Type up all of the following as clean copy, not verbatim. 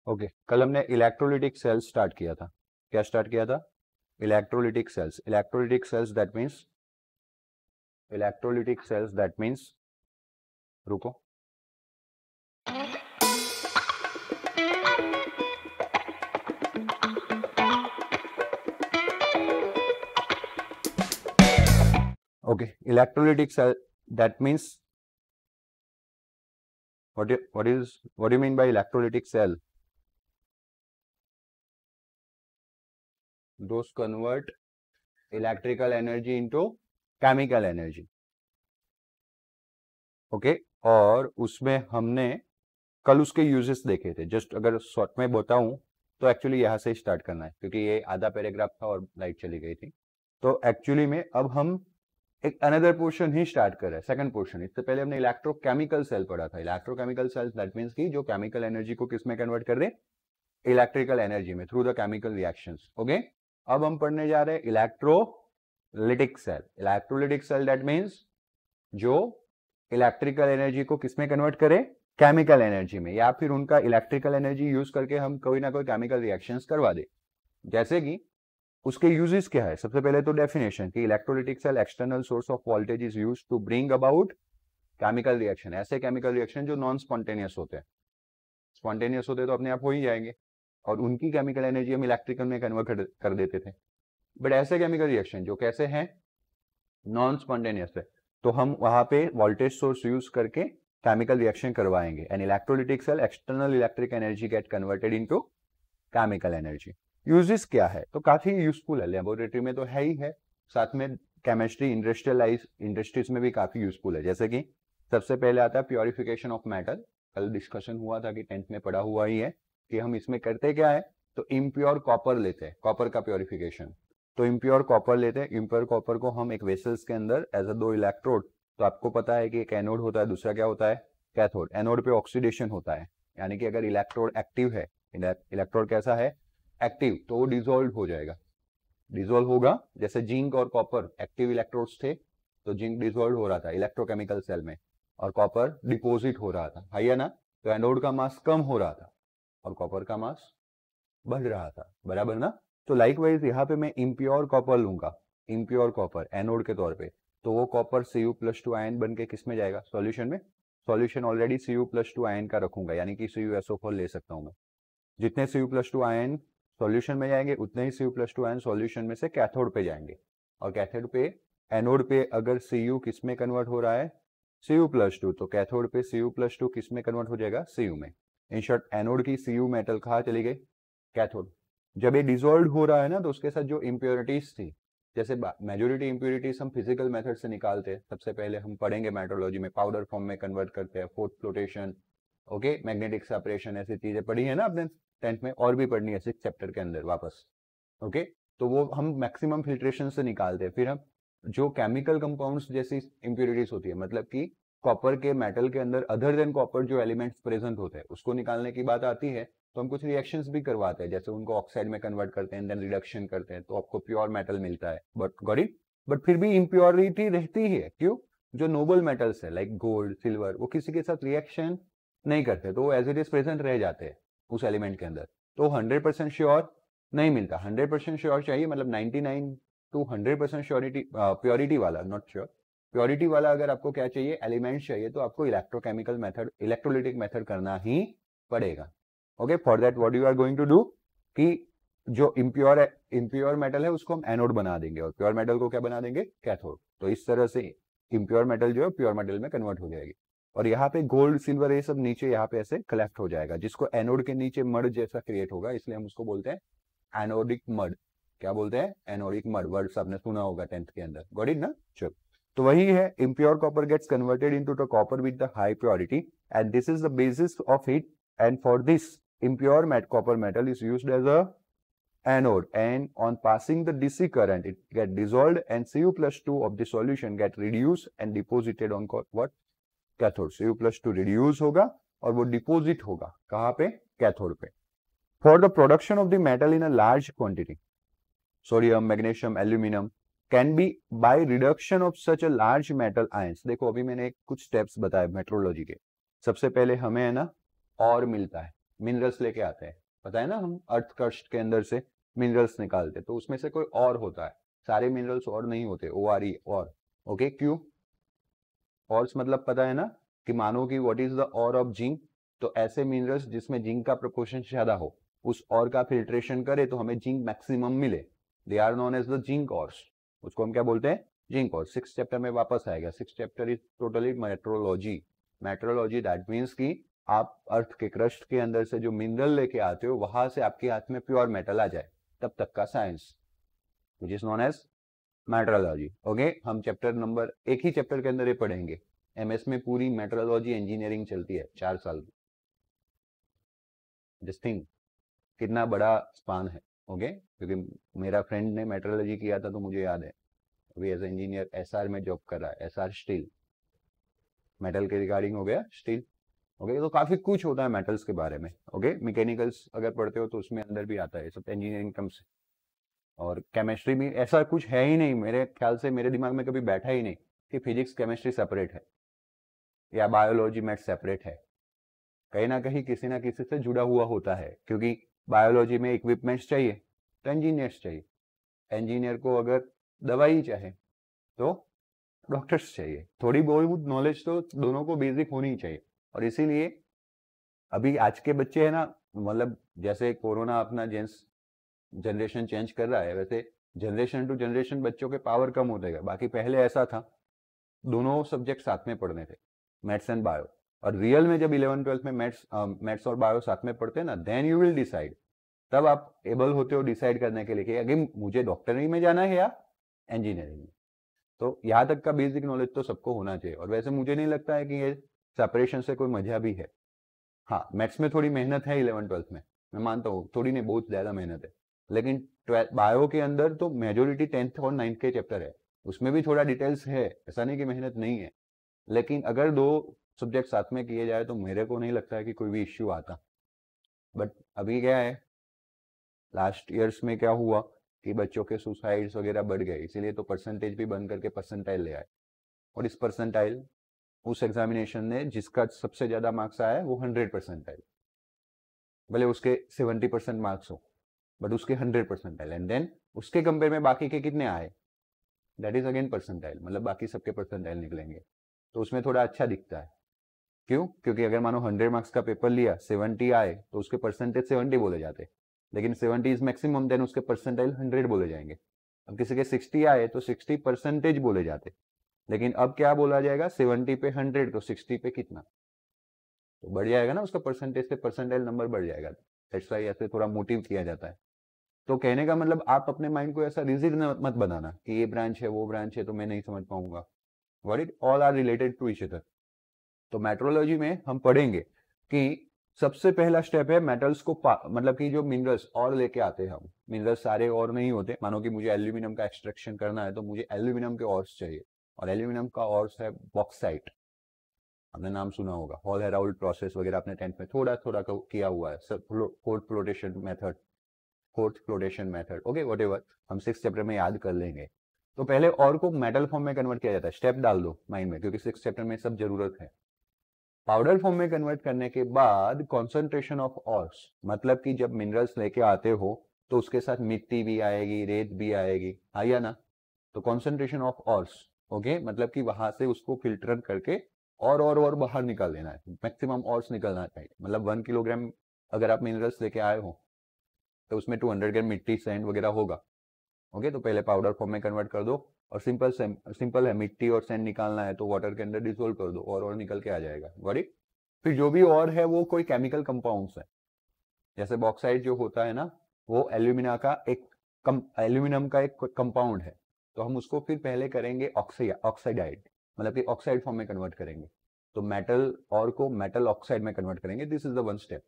Okay कल हमने electrolytic sales start किया था। क्या स्टार्ट किया था? Electrolytic cells. Electrolytic cells that means रुको, okay electrolytic cell that means what do you mean by electrolytic cell? Those convert electrical energy into chemical energy. Okay और उसमें हमने कल उसके यूजेस देखे थे। जस्ट अगर शॉर्ट में बताऊं तो एक्चुअली यहाँ से स्टार्ट करना है क्योंकि ये आधा पैराग्राफ था और लाइट चली गई थी। तो एक्चुअली में अब हम एक अनदर पोर्शन ही स्टार्ट कर रहे हैं, सेकंड पोर्शन। इससे पहले हमने इलेक्ट्रोकेमिकल सेल पढ़ा था। इलेक्ट्रोकेमिकल सेल्स दैट मींस कि जो केमिकल एनर्जी को किस में कन्वर्ट कर रहे हैं? इलेक्ट्रिकल एनर्जी में, through the chemical reactions. Okay अब हम पढ़ने जा रहे हैं electrolytic cell. Electrolytic cell that means जो इलेक्ट्रिकल एनर्जी को किसमें कन्वर्ट करे? केमिकल एनर्जी में, या फिर उनका इलेक्ट्रिकल एनर्जी यूज करके हम कोई ना कोई केमिकल रिएक्शंस करवा दे। जैसे कि उसके यूजेस क्या है? सबसे पहले तो डेफिनेशन कि electrolytic cell external source of voltage is used to bring about chemical reaction. ऐसे केमिकल रिएक्शन जो नॉन स्पॉन्टेनियस होते हैं। स्पॉन्टेनियस होते तो अपने आप हो ही जाएंगे और उनकी केमिकल एनर्जी हम इलेक्ट्रिकल में कन्वर्ट कर देते थे। बट ऐसे केमिकल रिएक्शन जो कैसे हैं? नॉन स्पॉन्टेनियस है, तो हम वहां पे वोल्टेज सोर्स यूज करके केमिकल रिएक्शन करवाएंगे। And electrolytic cell external electric energy get converted into chemical energy. Uses क्या है? तो काफी यूजफुल है, लेबोरेटरी में तो है ही है, साथ में केमिस्ट्री इंडस्ट्रीज में भी काफी यूजफुल है। जैसे कि सबसे पहले आता है प्योरिफिकेशन ऑफ मेटल। कल डिस्कशन हुआ था कि 10th में पढ़ा हुआ ही है कि हम इसमें करते क्या है, तो इम्प्योर कॉपर लेते हैं, कॉपर का प्योरिफिकेशन। तो इम्प्योर कॉपर लेते हैं, इम्प्योर कॉपर को हम एक वेसल्स के अंदर एज अ दो इलेक्ट्रोड, तो आपको पता है कि एक एनोड होता है, दूसरा क्या होता है? कैथोड। एनोड पे ऑक्सीडेशन होता है, यानी कि अगर इलेक्ट्रोड एक्टिव है, इलेक्ट्रोड कैसा है? एक्टिव, तो वो डिसॉल्व हो जाएगा। डिसॉल्व होगा, जैसे जिंक और कॉपर एक्टिव इलेक्ट्रोड्स थे, तो जिंक डिसॉल्व हो रहा था इलेक्ट्रोकेमिकल सेल में और कॉपर डिपोजिट हो रहा था, है ना? तो एनोड का मास कम हो रहा था और कॉपर का मास बढ़ रहा था, बराबर ना? तो लाइकवाइज यहाँ पे मैं इम्प्योर कॉपर लूंगा, इम्प्योर कॉपर एनोड के तौर पे, तो वो कॉपर Cu+2 आयन बन के किस में जाएगा? सॉल्यूशन में। सॉल्यूशन ऑलरेडी Cu+2 आयन का रखूंगा, यानी कि CuSO4 ले सकता हूं मैं। जितने Cu+2 आयन सॉल्यूशन में जाएंगे उतने ही Cu+2 आयन सॉल्यूशन में से कैथोड पे जाएंगे, और कैथोड पे, एनोड पे अगर Cu किस में कन्वर्ट हो रहा है? Cu+2, तो कैथोड पे Cu+2 किस में कन्वर्ट हो जाएगा? Cu में। इन शॉर्ट एनोड की Cu मेटल कहाँ चली गई? कैथोड। जब ये डिसॉल्व हो रहा है ना, तो उसके साथ जो इम्प्योरिटीज थी, जैसे मेजोरिटी इम्प्योरिटीज हम फिजिकल मेथड से निकालते हैं। सबसे पहले हम पढ़ेंगे मेट्रोलॉजी में, पाउडर फॉर्म में कन्वर्ट करते हैं, fourth flotation, okay, magnetic separation, ऐसी चीजें पढ़ी है ना आपने 10th में, और भी पढ़नी है 6th चैप्टर के अंदर वापस। ओके तो वो हम मैक्सिमम फिल्ट्रेशन से निकालते हैं। फिर हम जो केमिकल कंपाउंड्स जैसी इम्प्योरिटीज होती है, मतलब कि कॉपर के मेटल के अंदर अदर देन कॉपर जो एलिमेंट्स प्रेजेंट होते हैं, उसको निकालने की बात आती है, तो हम कुछ रिएक्शंस भी करवाते हैं, जैसे उनको ऑक्साइड में कन्वर्ट करते हैं, देन रिडक्शन करते हैं, तो आपको प्योर मेटल मिलता है। But got it? बट फिर भी इम्प्योरिटी रहती है, क्यों? जो नोबल मेटल्स है लाइक गोल्ड, सिल्वर, वो किसी के साथ रिएक्शन नहीं करते, तो वो एज इट इज प्रेजेंट रह जाते हैं उस एलिमेंट के अंदर। तो 100% श्योर नहीं मिलता, 100% श्योर चाहिए, मतलब 99 to 100% श्योरिटी, प्योरिटी वाला, नॉट श्योर, प्योरिटी वाला अगर आपको क्या चाहिए? एलिमेंट चाहिए, तो आपको इलेक्ट्रोकेमिकल मेथड, इलेक्ट्रोलिटिक मेथड करना ही पड़ेगा। Okay for that what you are going to do कि जो इम्प्योर मेटल है उसको हम एनोड बना देंगे और प्योर मेटल को क्या बना देंगे? कैथोड। तो इस तरह से इम्प्योर मेटल जो है प्योर मेटल में कन्वर्ट हो जाएगी, और यहाँ पे गोल्ड, सिल्वर, ये सब नीचे यहाँ पे ऐसे कलेक्ट हो जाएगा, जिसको एनोड के नीचे मड जैसा क्रिएट होगा, इसलिए हम उसको बोलते हैं एनोडिक मड। क्या बोलते हैं? Anodic mud. वर्ड्स आपने सुना होगा 10th के अंदर, गॉट इट ना? चलो, तो वही है, impure copper gets converted into the copper with the high purity, and this is the basis of it, and for this impure copper metal is used as a anode, and on passing the DC current it get dissolved and Cu+2 of the solution get reduced and deposited on what? Cathode. Cu+2 reduce होगा और वो deposit होगा कहाँ पे? Cathode पे। For the production of the metal in a large quantity, sodium, magnesium, aluminum can be by reduction of such a large metal ions। देखो अभी मैंने कुछ स्टेप्स बताए मेट्रोलॉजी के। सबसे पहले हमें है ना और मिलता है, मिनरल्स लेके आते हैं, पता है ना, हम अर्थ क्रस्ट के अंदर से मिनरल्स निकालते हैं, तो उसमें से कोई और होता है, सारे मिनरल्स और नहीं होते, ORE और, ओके, क्यों? और मतलब पता है ना कि मानो कि व्हाट इज द और ऑफ जिंक, तो ऐसे मिनरल्स जिसमें जिंक का प्रोपोर्शन ज्यादा हो, उस और का फिल्ट्रेशन करे तो हमें जिंक मैक्सिमम मिले, they are known as the zinc ores, उसको हम क्या बोलते हैं? जिंक ऑर्स। 6th चैप्टर में वापस आएगा, 6th chapter is totally metrology. Metrology that means कि आप अर्थ के क्रस्ट के अंदर से जो मिनरल लेके आते हो वहां से आपके हाथ में प्योर मेटल आ जाए, तब तक का science, which is known as metallurgy. Okay, हम चैप्टर नंबर एक ही चैप्टर के अंदर ये पढ़ेंगे। MS में पूरी मेट्रोलॉजी इंजीनियरिंग चलती है 4 साल की। जस्ट थिंक कितना बड़ा स्पान है। ओके, क्योंकि मेरा फ्रेंड ने मेट्रोलॉजी किया था तो मुझे याद है, अभी एज इंजीनियर SR में जॉब कर रहा है, SR स्टील, मेटल के रिगार्डिंग हो गया स्टील। ओके, तो काफी कुछ होता है मेटल्स के बारे में। ओके, मैकेनिकल्स अगर पढ़ते हो तो उसमें अंदर भी आता है, सब इंजीनियरिंग टर्म्स। और केमिस्ट्री भी ऐसा कुछ है ही नहीं, मेरे ख्याल से मेरे दिमाग में कभी बैठा ही नहीं कि फिजिक्स केमिस्ट्री सेपरेट है या बायोलॉजी मैथ सेपरेट है। कहीं ना कहीं किसी ना किसी से जुड़ा हुआ होता है, क्योंकि बायोलॉजी में इक्विपमेंट्स चाहिए तो इंजीनियर्स चाहिए, इंजीनियर को अगर दवाई चाहिए तो डॉक्टर्स चाहिए, थोड़ी बहुत नॉलेज तो दोनों को बेसिक होनी ही चाहिए। और इसीलिए अभी आज के बच्चे है ना, मतलब जैसे कोरोना अपना जनरेशन चेंज कर रहा है, वैसे जनरेशन टू जनरेशन बच्चों के पावर कम होते गए। बाकी पहले ऐसा था, दोनों सब्जेक्ट साथ में पढ़ने थे, मैथ्स एंड बायो। और रियल में जब 11th-12th में मैथ्स और बायो साथ में पढ़ते हैं ना, देन यू विल डिसाइड, तब आप एबल होते हो डिसाइड करने के लिए कि अगर मुझे डॉक्टरी में जाना है या इंजीनियरिंग में। तो यहाँ तक का बेसिक नॉलेज तो सबको होना चाहिए। और वैसे मुझे नहीं लगता है कि ये सेपरेशन से कोई मजा भी है। हाँ, मैथ्स में थोड़ी मेहनत है 11th-12th में, मैं मानता हूँ, थोड़ी नहीं बहुत ज्यादा मेहनत है, लेकिन 12th बायो के अंदर तो मेजोरिटी 10th और 9th के चैप्टर है, उसमें भी थोड़ा डिटेल्स है, ऐसा नहीं कि मेहनत नहीं है। लेकिन अगर दो सब्जेक्ट साथ में किए जाए तो मेरे को नहीं लगता है कि कोई भी इश्यू आता। बट अभी क्या है, लास्ट ईयर्स में क्या हुआ कि बच्चों के सुसाइड्स वगैरह बढ़ गए, इसीलिए तो परसेंटेज भी बंद करके परसेंटाइल ले आए। और इस परसेंटाइल, उस एग्जामिनेशन ने जिसका सबसे ज्यादा मार्क्स आया है वो 100 परसेंटाइल, भले उसके 70% मार्क्स हो, बट उसके 100 परसेंटाइल, एंड देन उसके कंपेयर में बाकी के कितने आए, दैट इज अगेन परसेंटाइल, मतलब बाकी सबके परसेंटाइल निकलेंगे, तो उसमें थोड़ा अच्छा दिखता है। क्यों? क्योंकि अगर मानो 100 मार्क्स का पेपर लिया, 70 आए तो उसके परसेंटेज 70 बोले जाते, लेकिन 70 इज मैक्सिमम, देन उसके परसेंटाइल 100 बोले जाएंगे। अब किसी के 60 आए तो 60 परसेंटेज बोले जाते, लेकिन अब क्या बोला जाएगा, 70 पे 100 तो 60 पे कितना, तो बढ़ जाएगा ना उसका परसेंटेज से परसेंटाइल नंबर बढ़ जाएगा। दैट्स व्हाई ऐसे थोड़ा मोटिव किया जाता है। तो कहने का मतलब, आप अपने माइंड को ऐसा रिजिड मत बनाना कि ये ब्रांच है वो ब्रांच है तो मैं नहीं समझ पाऊंगा, what it all are related to each other. तो मेट्रोलॉजी में हम पढ़ेंगे कि सबसे पहला स्टेप है मेटल्स को मतलब कि जो मिनरल्स और लेके आते हैं हम, मिनरल्स सारे और नहीं होते, मानो कि मुझे एल्यूमिनियम का एक्सट्रैक्शन करना है तो मुझे एल्यूमिनियम के ऑर्स चाहिए, और एल्यूमिनियम का ऑर्स है बॉक्साइट, आपने नाम सुना होगा, हॉल हेराल्ड प्रोसेस वगैरह अपने 10th में थोड़ा थोड़ा किया हुआ है, fourth flotation method, okay what ever, हम 6th चैप्टर में याद कर लेंगे। तो पहले और को मेटल फॉर्म में कन्वर्ट किया जाता है, स्टेप डाल दो माइंड में, क्योंकि 6th चैप्टर में सब जरूरत है। पाउडर फॉर्म में कन्वर्ट करने के बाद कॉन्सेंट्रेशन ऑफ ऑर्स, मतलब कि जब मिनरल्स लेके आते हो तो उसके साथ मिट्टी भी आएगी, रेत भी आएगी, आया ना, तो कॉन्सेंट्रेशन ऑफ ऑर्स, ओके, मतलब कि वहां से उसको फिल्टर करके और बाहर निकाल देना है, मैक्सिमम ऑर्स निकलना चाहिए। मतलब 1 किलोग्राम अगर आप मिनरल्स लेके आए हो तो उसमें 200 ग्राम मिट्टी सैंड वगैरह होगा, ओके, तो पहले पाउडर फॉर्म में कन्वर्ट कर दो, और सिंपल है, मिट्टी और सैंड निकालना है तो वाटर के अंदर डिसोल्व कर दो और निकल के आ जाएगा, गॉट इट। फिर जो भी और है वो कोई केमिकल कंपाउंड्स है, जैसे बॉक्साइड जो होता है ना, वो एल्यूमिनियम का एक कंपाउंड है, तो हम उसको फिर पहले करेंगे ऑक्साइडाइड, मतलब कि ऑक्साइड फॉर्म में कन्वर्ट करेंगे, तो मेटल और को मेटल ऑक्साइड में कन्वर्ट करेंगे, this is the one step,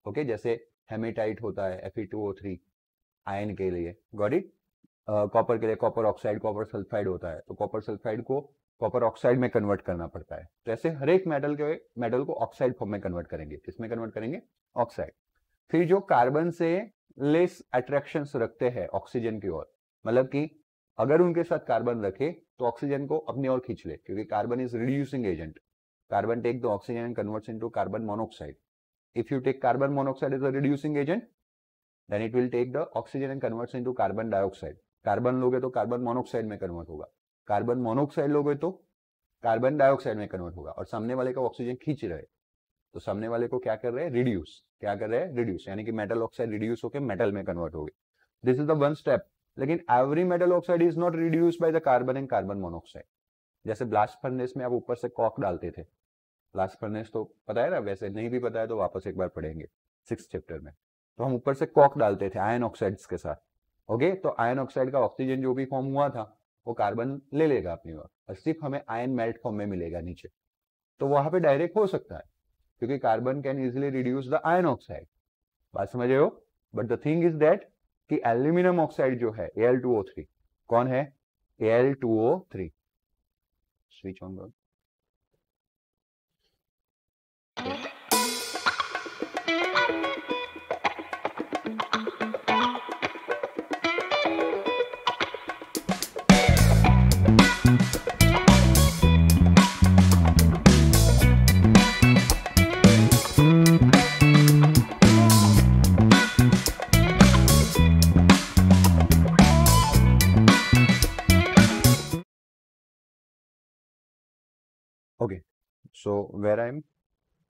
okay. जैसे हेमेटाइट होता है Fe2O3 आयन के लिए, गॉट इट। कॉपर के लिए कॉपर ऑक्साइड, कॉपर सल्फाइड होता है, तो कॉपर सल्फाइड को कॉपर ऑक्साइड में कन्वर्ट करना पड़ता है। तो ऐसे हर एक मेटल को ऑक्साइड फॉर्म में कन्वर्ट करेंगे, किसमें कन्वर्ट करेंगे, ऑक्साइड। फिर जो कार्बन से लेस अट्रैक्शन रखते हैं ऑक्सीजन की ओर, मतलब कि अगर उनके साथ कार्बन रखे तो ऑक्सीजन को अपनी ओर खींच ले, क्योंकि carbon is reducing agent, carbon take the oxygen and converts into carbon monoxide, if you take carbon monoxide as a reducing agent, then it will take the oxygen and converts into carbon dioxide. Carbon लोगे तो carbon monoxide में convert होगा, carbon monoxide लोगे तो carbon dioxide में convert होगा, और सामने वाले का ऑक्सीजन खींच रहे, तो सामने वाले को क्या कर रहे हैं, रिड्यूस, क्या कर रहे हैं, रिड्यूस, यानी कि मेटल ऑक्साइड रिड्यूस होकर मेटल में कन्वर्ट होगी. This is the one step. लेकिन every metal oxide is not reduce by the carbon and carbon monoxide. जैसे ब्लास्ट फर्नेस में आप ऊपर से कॉक डालते थे, ब्लास्ट फर्नेस तो पता है ना, वैसे नहीं भी पता है तो वापस एक बार पढ़ेंगे 6th चैप्टर में. तो हम ऊपर से कॉक डालते थे आयन ऑक्साइड्स के साथ. ओके, तो आयन ऑक्साइड का ऑक्सीजन जो भी फॉर्म हुआ था वो कार्बन ले लेगा अपनी ओर, और सिर्फ हमें आयन मेल्ट फॉर्म में मिलेगा नीचे. तो वहां पे डायरेक्ट हो सकता है, क्योंकि carbon can easily reduce the iron oxide. बात समझ रहे हो? But the thing is that कि एल्यूमिनियम ऑक्साइड जो है Al2O3, कौन है, Al2O3. स्विच ऑन करो. Okay, so where I am,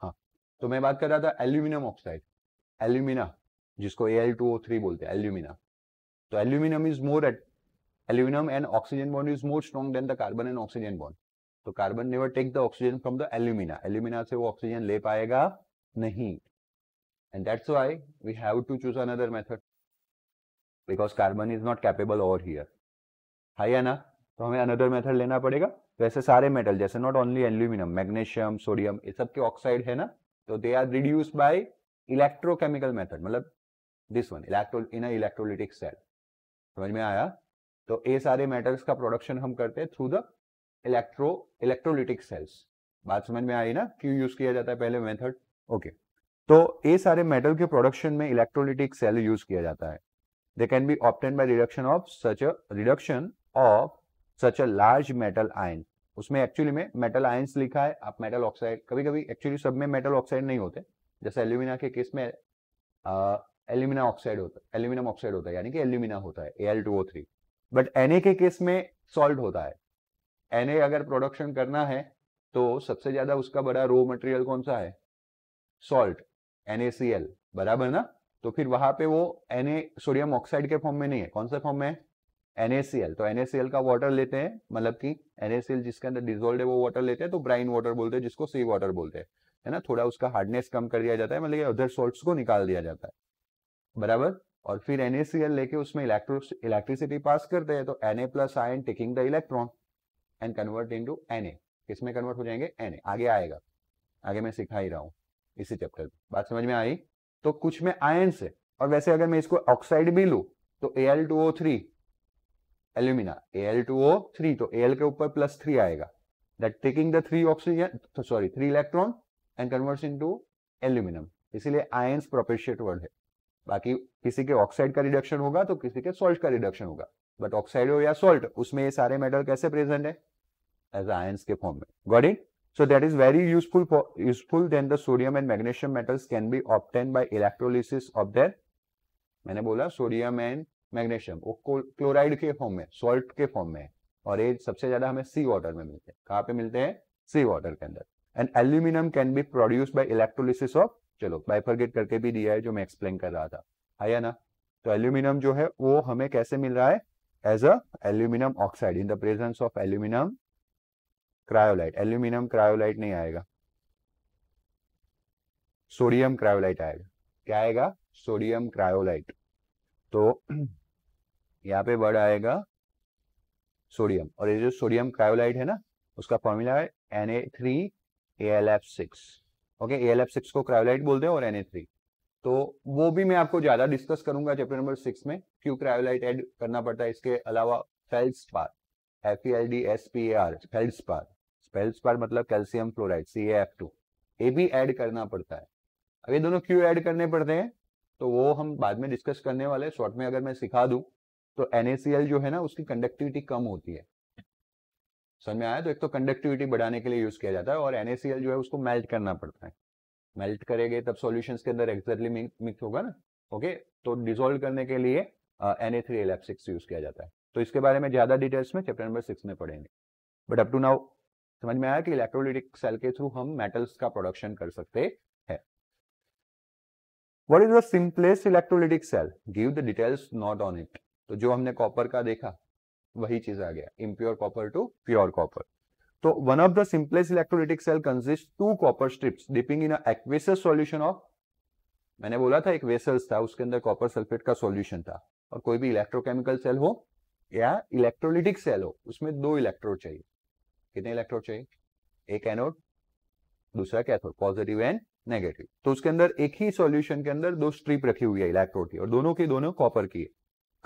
हाँ, तो मैं बात कर रहा था एल्यूमिनियम ऑक्साइड, एल्यूमिना, जिसको Al2O3 बोलते हैं, एल्यूमिना. तो aluminium is more at aluminium and oxygen bond is more strong than the carbon and oxygen bond. तो carbon never take the oxygen from the alumina, alumina से वो oxygen ले पाएगा नहीं. And that's why we have to choose another method, because carbon is not capable over here. है या ना? तो हमें अनदर मेथड लेना पड़ेगा. वैसे सारे मेटल, जैसे not only aluminium, magnesium, sodium, ये सब के ऑक्साइड है ना, तो they are reduced by electrochemical method, मतलब this one, in electrolytic cell. समझ में आया? तो ये सारे मेटल्स का प्रोडक्शन हम करते हैं थ्रू द इलेक्ट्रोलिटिक सेल्स. बात समझ में आई ना, क्यों यूज किया जाता है पहले मेथड? ओके, तो ये सारे मेटल के प्रोडक्शन में इलेक्ट्रोलिटिक सेल यूज किया जाता है. They can be obtain by reduction of such a large metal ion. उसमें एक्चुअली में मेटल आयंस लिखा है, आप मेटल ऑक्साइड, कभी कभी एक्चुअली सब में मेटल ऑक्साइड नहीं होते, जैसे एल्यूमिना के केस में एल्यूमिना ऑक्साइड होता है, एल्यूमिनियम ऑक्साइड होता है, यानी कि एल्यूमिना होता है Al2O3. बट Na के केस में सॉल्ट होता है. Na अगर प्रोडक्शन करना है तो सबसे ज्यादा उसका बड़ा रो मटेरियल कौन सा है, सॉल्ट, NaCl, बराबर ना. तो फिर वहां पे वो Na सोडियम ऑक्साइड के फॉर्म में नहीं है, कौन सा फॉर्म में है, NaCl. तो NaCl का वाटर लेते हैं, मतलब कि NaCl जिसके अंदर डिजोल्व है वो वाटर लेते हैं, तो ब्राइन वाटर बोलते हैं, जिसको सी वाटर बोलते हैं, है ना. थोड़ा उसका हार्डनेस कम कर दिया जाता है, मतलब अदर सॉल्ट्स को निकाल दिया जाता है, बराबर. और फिर NaCl लेके उसमें इलेक्ट्रिसिटी पास करते हैं, तो Na plus ion taking the electron and convert into Na. किसमें कन्वर्ट हो जाएंगे, Na. आगे आएगा, आगे मैं सिखा ही रहा हूँ इसी चैप्टर में. बात समझ में आई? तो कुछ में आयन से, और वैसे अगर मैं इसको ऑक्साइड भी लू तो Al2O3 एल्यूमिना, Al2O3, तो Al के ऊपर +3 आएगा, that taking the 3 electron and converts into aluminium. इसीलिए आयंस प्रोपेशिएट वर्ड है. बाकी किसी के ऑक्साइड का रिडक्शन होगा तो किसी के सॉल्ट का रिडक्शन होगा, बट ऑक्साइड हो या सॉल्ट, उसमें ये सारे मेटल कैसे प्रेजेंट है, एज आयंस के फॉर्म में. Got it? So that is very useful then the sodium and magnesium metals can be obtained by electrolysis of their, मैंने बोला सोडियम एंड मैग्नीशियम वो क्लोराइड के फॉर्म में, सॉल्ट के फॉर्म में है, और ये सबसे ज्यादा हमें सी वाटर में मिलते हैं. कहाँ पे मिलते हैं, सी वाटर के अंदर. And aluminium can be produced by electrolysis of, चलो बाइफरगेट करके भी दिया है जो मैं एक्सप्लेन कर रहा था, है ना. तो एल्यूमिनियम जो है वो हमें कैसे मिल रहा है, as a aluminium oxide in the presence of aluminium cryolite. Aluminium cryolite नहीं आएगा, सोडियम क्रायोलाइट आएगा. क्या आएगा, सोडियम क्रायोलाइट. तो यहाँ पे वर्ड आएगा सोडियम, और ये जो सोडियम क्रायोलाइट है ना, उसका फॉर्मूला है Na3AlF6. ओके, AlF6 को क्रायोलाइट बोलते हैं और Na3. तो वो भी मैं आपको ज्यादा डिस्कस करूंगा चैप्टर नंबर 6 में, क्यों क्रायोलाइट ऐड करना पड़ता है. इसके अलावा फेल्ड्स्पार, FeLDSPAR, फेल्ड्स्पार, फेल्ड्स्पार मतलब कैल्शियम फ्लोराइड, CaF2, ये भी ऐड करना पड़ता है. अब ये दोनों क्यों ऐड करने पड़ते हैं तो वो हम बाद में डिस्कस करने वाले. शॉर्ट में अगर मैं सिखा दूं तो NaCl जो है ना, उसकी कंडक्टिविटी कम होती है. समझ में आया? तो एक तो कंडक्टिविटी बढ़ाने के लिए यूज किया जाता है, और NaCl जो है उसको मेल्ट करना पड़ता है. मेल्ट करेंगे तब सॉल्यूशंस के अंदर एक्जेक्टली मिक्स होगा ना, ओके। तो डिसॉल्व करने के लिए Na3LF6 यूज किया जाता है। तो इसके बारे में ज्यादा डिटेल्स में चैप्टर नंबर 6 में पढ़ेंगे। बट अप टू नाउ समझ में आया कि इलेक्ट्रोलिटिक सेल के थ्रू हम मेटल्स का प्रोडक्शन कर सकते हैं। What is the simplest electrolytic cell, give the details not on it. तो जो हमने कॉपर का देखा वही चीज आ गया, impure copper to pure copper. तो one of the simplest electrolytic cell consist to copper strips dipping in aqueous solution of, मैंने बोला था एक वेसल्स था उसके अंदर कॉपर सल्फेट का सॉल्यूशन था। और कोई भी इलेक्ट्रोकेमिकल सेल हो या इलेक्ट्रोलिटिक सेल हो उसमें दो इलेक्ट्रोड चाहिए। कितने इलेक्ट्रोड चाहिए? एक एनोड, दूसरा कैथोड, पॉजिटिव एंड नेगेटिव। तो उसके अंदर एक ही सॉल्यूशन के अंदर दो स्ट्रिप रखी हुई है इलेक्ट्रोड की और दोनों की दोनों कॉपर की है।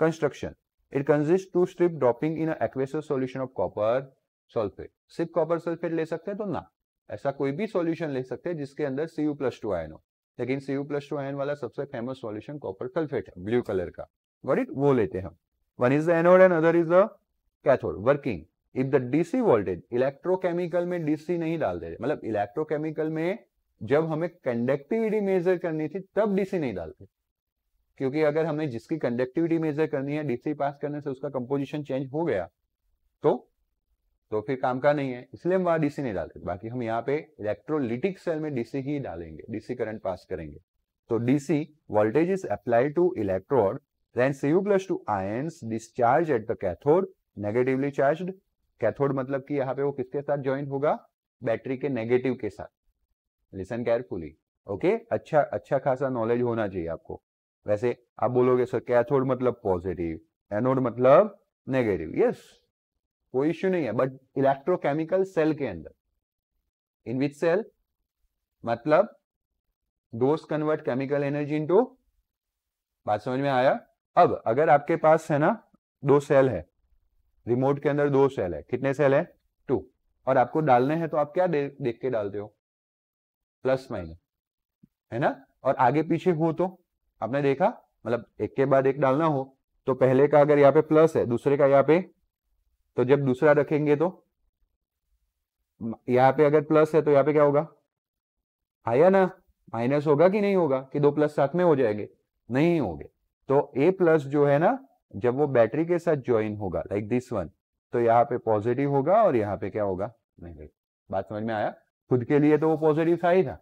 Construction, it consist to strip dropping in aqueous solution of copper sulphate. सिर्फ कॉपर सल्फेट ले सकते हैं तो ना, ऐसा कोई भी सॉल्यूशन ले सकते हैं जिसके अंदर Cu+2 आयन हो, लेकिन Cu+2 आयन वाला सबसे फेमस सॉल्यूशन कॉपर सल्फेट है, ब्लू कलर का, गॉट इट, वो लेते हैं हम। One is the anode and other is the cathode. Working, if the DC voltage, electrochemical में डीसी नहीं डालते थे, मतलब इलेक्ट्रोकेमिकल में जब हमें कंडक्टिविटी मेजर करनी थी तब डीसी नहीं डालते, क्योंकि अगर हमें जिसकी कंडक्टिविटी मेजर करनी है डीसी पास करने से उसका कंपोजिशन चेंज हो गया तो फिर काम का नहीं है, इसलिए हम वहां डीसी नहीं डालते। बाकी हम यहाँ पे इलेक्ट्रोलिटिक सेल में डीसी ही डालेंगे, डीसी करंट पास करेंगे। तो DC voltage is applied to electrode, then Cu+2 ions discharge at the cathode, negatively charged. Cathode मतलब कि यहाँ पे वो किसके साथ ज्वाइन होगा? बैटरी के नेगेटिव के साथ। Listen carefully, okay. अच्छा खासा नॉलेज होना चाहिए आपको। वैसे आप बोलोगे सर कैथोड मतलब पॉजिटिव, एनोड मतलब नेगेटिव, यस, कोई इश्यू नहीं है। बट इलेक्ट्रोकेमिकल सेल के अंदर, इन विच सेल, मतलब दोस कन्वर्ट केमिकल एनर्जी इनटू, बात समझ में आया? अब अगर आपके पास है ना दो सेल है, रिमोट के अंदर दो सेल है, कितने सेल है? 2, और आपको डालने हैं तो आप क्या देख के डालते हो? प्लस माइनस, है ना। और आगे पीछे हो तो आपने देखा, मतलब एक के बाद एक डालना हो तो पहले का अगर यहाँ पे प्लस है, दूसरे का यहाँ पे, तो जब दूसरा रखेंगे तो यहाँ पे अगर प्लस है तो यहाँ पे क्या होगा? आया ना, माइनस होगा कि नहीं होगा? कि दो प्लस साथ में हो जाएंगे? नहीं होंगे। तो ए प्लस जो है ना, जब वो बैटरी के साथ ज्वाइन होगा लाइक दिस वन, तो यहाँ पे पॉजिटिव होगा और यहाँ पे क्या होगा? नेगेटिव। बात समझ में आया? खुद के लिए तो वो पॉजिटिव था ही था,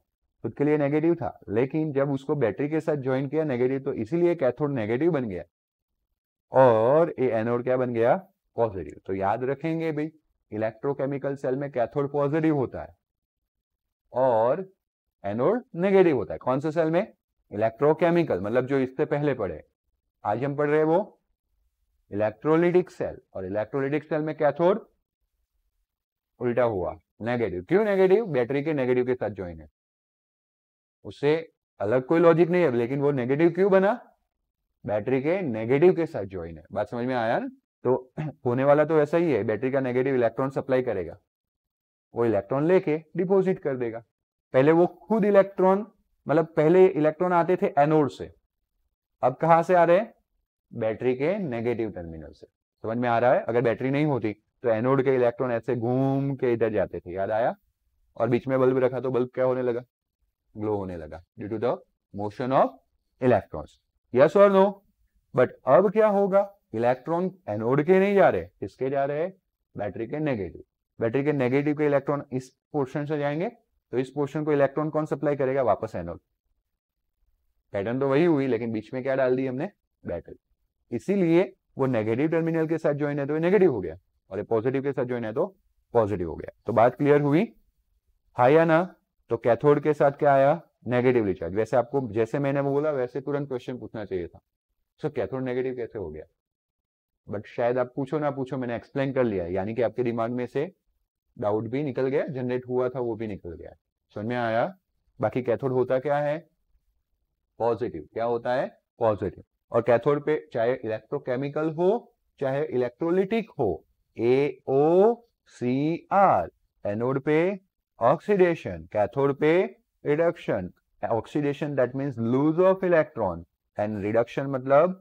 खुद के लिए नेगेटिव था, लेकिन जब उसको बैटरी के साथ ज्वाइन किया नेगेटिव, तो इसीलिए कैथोड नेगेटिव बन गया और ये एनोड क्या बन गया? पॉजिटिव। तो याद रखेंगे भाई, इलेक्ट्रोकेमिकल सेल में कैथोड पॉजिटिव होता है और एनोड नेगेटिव होता है। कौन से सेल में? इलेक्ट्रोकेमिकल, मतलब जो इससे पहले पढ़े। आज हम पढ़ रहे हैं वो इलेक्ट्रोलिटिक सेल, और इलेक्ट्रोलिटिक सेल में कैथोड उल्टा हुआ, नेगेटिव। क्यों नेगेटिव? बैटरी के नेगेटिव के साथ ज्वाइन है, उससे अलग कोई लॉजिक नहीं है, लेकिन वो नेगेटिव क्यों बना? बैटरी के नेगेटिव के साथ ज्वाइन है। बात समझ में आया ना? तो होने वाला तो ऐसा ही है, बैटरी का नेगेटिव इलेक्ट्रॉन सप्लाई करेगा, वो इलेक्ट्रॉन लेके डिपॉजिट कर देगा। पहले वो खुद इलेक्ट्रॉन, मतलब पहले इलेक्ट्रॉन आते थे एनोड से, अब कहां से आ रहे हैं? बैटरी के नेगेटिव टर्मिनल से। समझ में आ रहा है? अगर बैटरी नहीं होती तो एनोड के इलेक्ट्रॉन ऐसे घूम के इधर जाते थे, याद आया? और बीच में बल्ब रखा तो बल्ब क्या होने लगा? ग्लो होने लगा, due to the motion of electrons. Yes और नो? बट अब क्या होगा? इलेक्ट्रॉन एनोड के नहीं जा रहे, किसके जा रहे हैं? बैटरी के नेगेटिव। बैटरी के नेगेटिव के इलेक्ट्रॉन इस पोर्शन से जाएंगे, तो इस पोर्शन को इलेक्ट्रॉन कौन सप्लाई करेगा? वापस एनोड। पैटर्न तो वही हुई, लेकिन बीच में क्या डाल दी हमने? बैटरी। इसीलिए वो नेगेटिव टर्मिनल के साथ ज्वाइन है तो ये नेगेटिव हो गया, और ये पॉजिटिव के साथ ज्वाइन है तो पॉजिटिव हो गया। तो बात क्लियर हुई? हाँ या ना? तो कैथोड के साथ क्या आया? Negatively charge. वैसे आपको जैसे मैंने बोला वैसे तुरंत क्वेश्चन पूछना चाहिए था, सर कैथोड नेगेटिव कैसे हो गया? बट शायद आप पूछो ना पूछो, मैंने एक्सप्लेन कर लिया, यानी कि आपके दिमाग में से डाउट भी निकल गया, जनरेट हुआ था वो भी निकल गया। समझ में आया? बाकी कैथोड होता क्या है? पॉजिटिव। क्या होता है? पॉजिटिव। और कैथोड पे चाहे इलेक्ट्रोकेमिकल हो चाहे इलेक्ट्रोलिटिक हो, AOCR। एनोड पे ऑक्सीडेशन, कैथोड पे reduction. Oxidation that means lose of electron, and reduction मतलब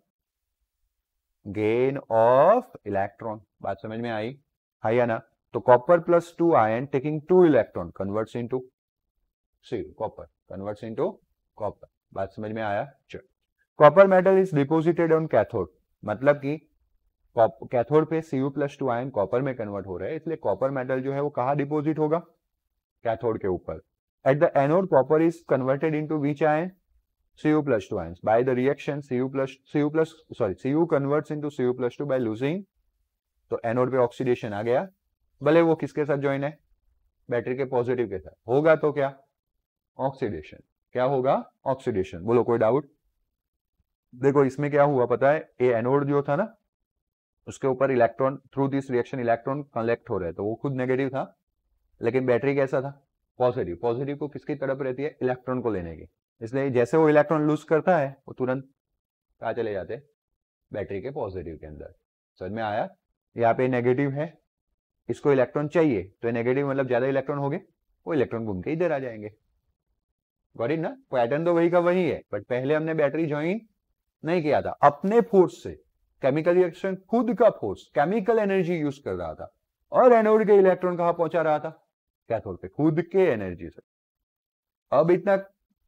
गेन ऑफ इलेक्ट्रॉन। बात समझ में आई? है या ना? तो copper +2 ion taking 2 electron converts into Cu, copper converts into copper. बात समझ में आया? चलो, copper metal is deposited on cathode, मतलब कि कैथोड पे Cu+2 आयन कॉपर में कन्वर्ट हो रहे हैं, इसलिए कॉपर मेटल जो है वो कहाँ डिपोजिट होगा? कैथोड के ऊपर। At the anode copper is converted into which ion? Cu+2 ions. By the reaction Cu converts into Cu+2 by losing, तो एनोड पे ऑक्सीडेशन आ गया, भले वो किसके साथ ज्वाइन है? बैटरी के पॉजिटिव के साथ। होगा तो क्या? ऑक्सीडेशन। क्या होगा? ऑक्सीडेशन। बोलो कोई डाउट? देखो इसमें क्या हुआ पता है, ये एनोड जो था ना, उसके ऊपर electron through this reaction electron collect हो रहे हैं, तो वो खुद नेगेटिव था, लेकिन बैटरी कैसा था? पॉजिटिव। पॉजिटिव को किसकी तरफ रहती है? इलेक्ट्रॉन को लेने की। इसलिए जैसे वो इलेक्ट्रॉन लूज करता है, वो तुरंत कहाँ चले जाते? बैटरी के पॉजिटिव के अंदर। समझ में आया? यहाँ पे नेगेटिव है, इसको इलेक्ट्रॉन चाहिए, तो नेगेटिव मतलब ज्यादा इलेक्ट्रॉन हो गए, वो इलेक्ट्रॉन घूम के इधर आ जाएंगे। गॉट इट ना? पैटर्न तो वही का वही है, बट पहले हमने बैटरी ज्वाइन नहीं किया था, अपने फोर्स से केमिकल रिएक्शन, खुद का फोर्स, केमिकल एनर्जी यूज कर रहा था, और एनोड के इलेक्ट्रॉन कहां पहुंचा रहा था? कैथोड पे, खुद के एनर्जी से। अब इतना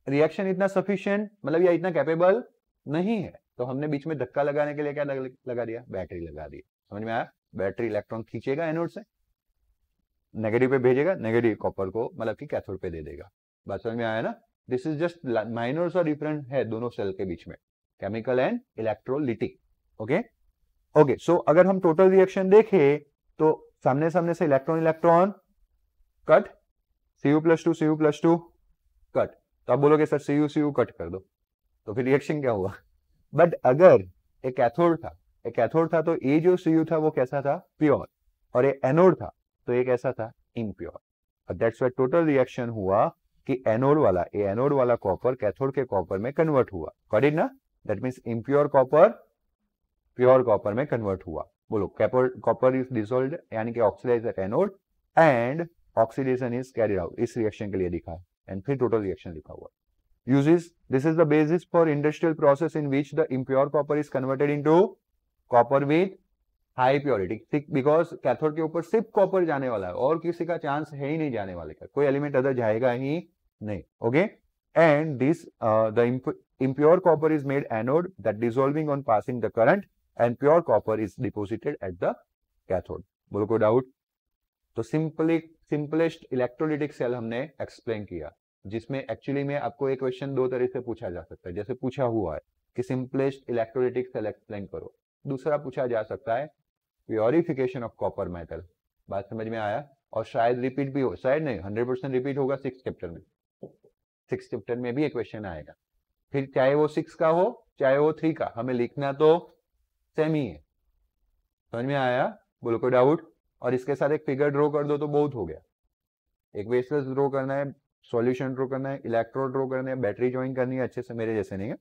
रिएक्शन इतना सफिशिएंट, मतलब या इतना कैपेबल नहीं है, तो हमने बीच में धक्का लगाने के लिए क्या लगा दिया? बैटरी लगा दी। समझ में आया? बैटरी इलेक्ट्रॉन खींचेगा एनोड से, नेगेटिव पे भेजेगा, नेगेटिव कॉपर को मतलब कि कैथोड पे दे देगा। बात समझ में आया ना? दिस इज जस्ट माइनर सा डिफरेंस है दोनों सेल के बीच में, chemical and electrolytic. Okay okay, so अगर हम टोटल रिएक्शन देखें तो सामने सामने से electron electron cut, Cu+2 cut, तो आप बोलोगे सर Cu कट कर दो, तो फिर रिएक्शन क्या हुआ? बट अगर एक कैथोड था तो ये जो Cu था वो कैसा था? प्योर, और ये एनोड था तो ये कैसा था? इम्प्योर। और दैट्स व्हाई टोटल रिएक्शन हुआ कि एनोड वाला कॉपर कैथोड के कॉपर में कन्वर्ट हुआ। गॉट इट ना? That means impure copper pure copper में कन्वर्ट हुआ। बोलो, कॉपर इज डिसॉल्व्ड यानी कि oxidise at anode and oxidation is carried out, इस रिएक्शन के लिए दिखा है, एंड फिर टोटल रिएक्शन लिखा हुआ। Uses, this is the basis for industrial process in which the impure copper is converted into copper with high purity, because cathode के ऊपर सिर्फ कॉपर जाने वाला है, और किसी का चांस है ही नहीं जाने वाले का, कोई एलिमेंट अदर जाएगा ही नहीं। Okay, and this the impure copper is made anode that dissolving on passing the current, and pure copper is deposited at the cathode। बोलो कोई डाउट? तो सिंपलेस्ट इलेक्ट्रोलिटिक सेल हमने एक्सप्लेन किया, जिसमें एक्चुअली में आपको एक क्वेश्चन दो तरह से पूछा जा सकता है। जैसे पूछा हुआ है कि सिंपलेस्ट इलेक्ट्रोलिटिक सेल एक्सप्लेन करो, दूसरा पूछा जा सकता है प्योरिफिकेशन ऑफ कॉपर मेटल। बात समझ में आया? और शायद रिपीट भी हो, शायद नहीं 100% रिपीट होगा 6th चैप्टर में, 6th चैप्टर में भी एक क्वेश्चन आएगा, फिर चाहे वो 6 का हो चाहे वो 3 का, हमें लिखना तो सेम ही है। समझ में आया? बोलो कोई डाउट? और इसके साथ एक फिगर ड्रॉ कर दो तो बहुत हो गया। एक वेसल्स ड्रॉ करना है, सॉल्यूशन ड्रॉ करना है, इलेक्ट्रोड ड्रॉ करना है, बैटरी ज्वाइन करनी है अच्छे से, मेरे जैसे नहीं है,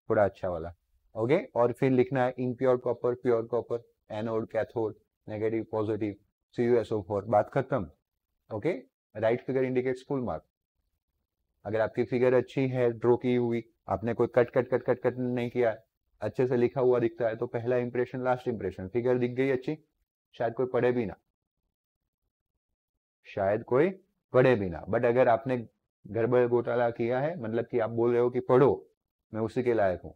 थोड़ा अच्छा वाला। ओके, और फिर लिखना है impure copper, pure copper, anode, cathode, negative, positive, CuSO4, बात खत्म। Okay, right figure indicates full mark. अगर आपकी फिगर अच्छी है, ड्रॉ की हुई, आपने कोई cut cut cut cut cut नहीं किया है, अच्छे से लिखा हुआ दिखता है, तो पहला इंप्रेशन लास्ट इंप्रेशन, फिगर दिख गई अच्छी, शायद कोई पढ़े भी ना, शायद कोई पढ़े भी ना, बट अगर आपने गड़बड़ घोटाला किया है, मतलब कि आप बोल रहे हो कि पढ़ो, मैं उसी के लायक हूं,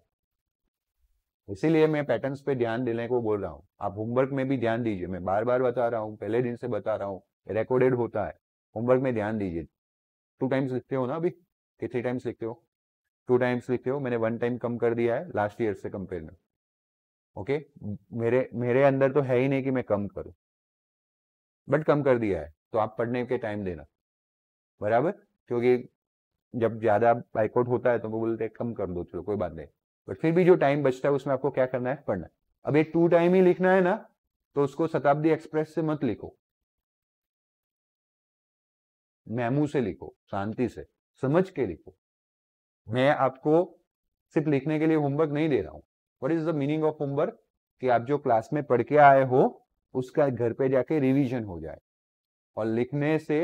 इसीलिए मैं पैटर्न्स पे ध्यान देने को बोल रहा हूं। आप होमवर्क में भी ध्यान दीजिए, मैं बार बार बता रहा हूं, पहले दिन से बता रहा हूं, रिकॉर्डेड होता है, होमवर्क में ध्यान दीजिए। 2 टाइम्स लिखते हो ना अभी, कि 3 टाइम्स लिखते हो? 2 टाइम्स लिखते हो, मैंने 1 टाइम कम कर दिया है लास्ट ईयर से कंपेयर में। ओके, मेरे अंदर तो है ही नहीं कि मैं कम करूं, बट कम कर दिया है, तो आप पढ़ने के टाइम देना, बराबर? क्योंकि जब ज्यादा बाइकआउट होता है तो वो बोलते हैं कम कर दो, चलो कोई बात नहीं, बट फिर भी जो टाइम बचता है उसमें आपको क्या करना है? पढ़ना है। अब ये 2 टाइम ही लिखना है ना, तो उसको शताब्दी एक्सप्रेस से मत लिखो, मेमू से लिखो, शांति से समझ के लिखो। मैं आपको सिर्फ लिखने के लिए होमवर्क नहीं दे रहा हूँ। What is the meaning of homework? कि आप जो क्लास में पढ़ के आए हो उसका घर पे जाके रिवीजन हो जाए, और लिखने से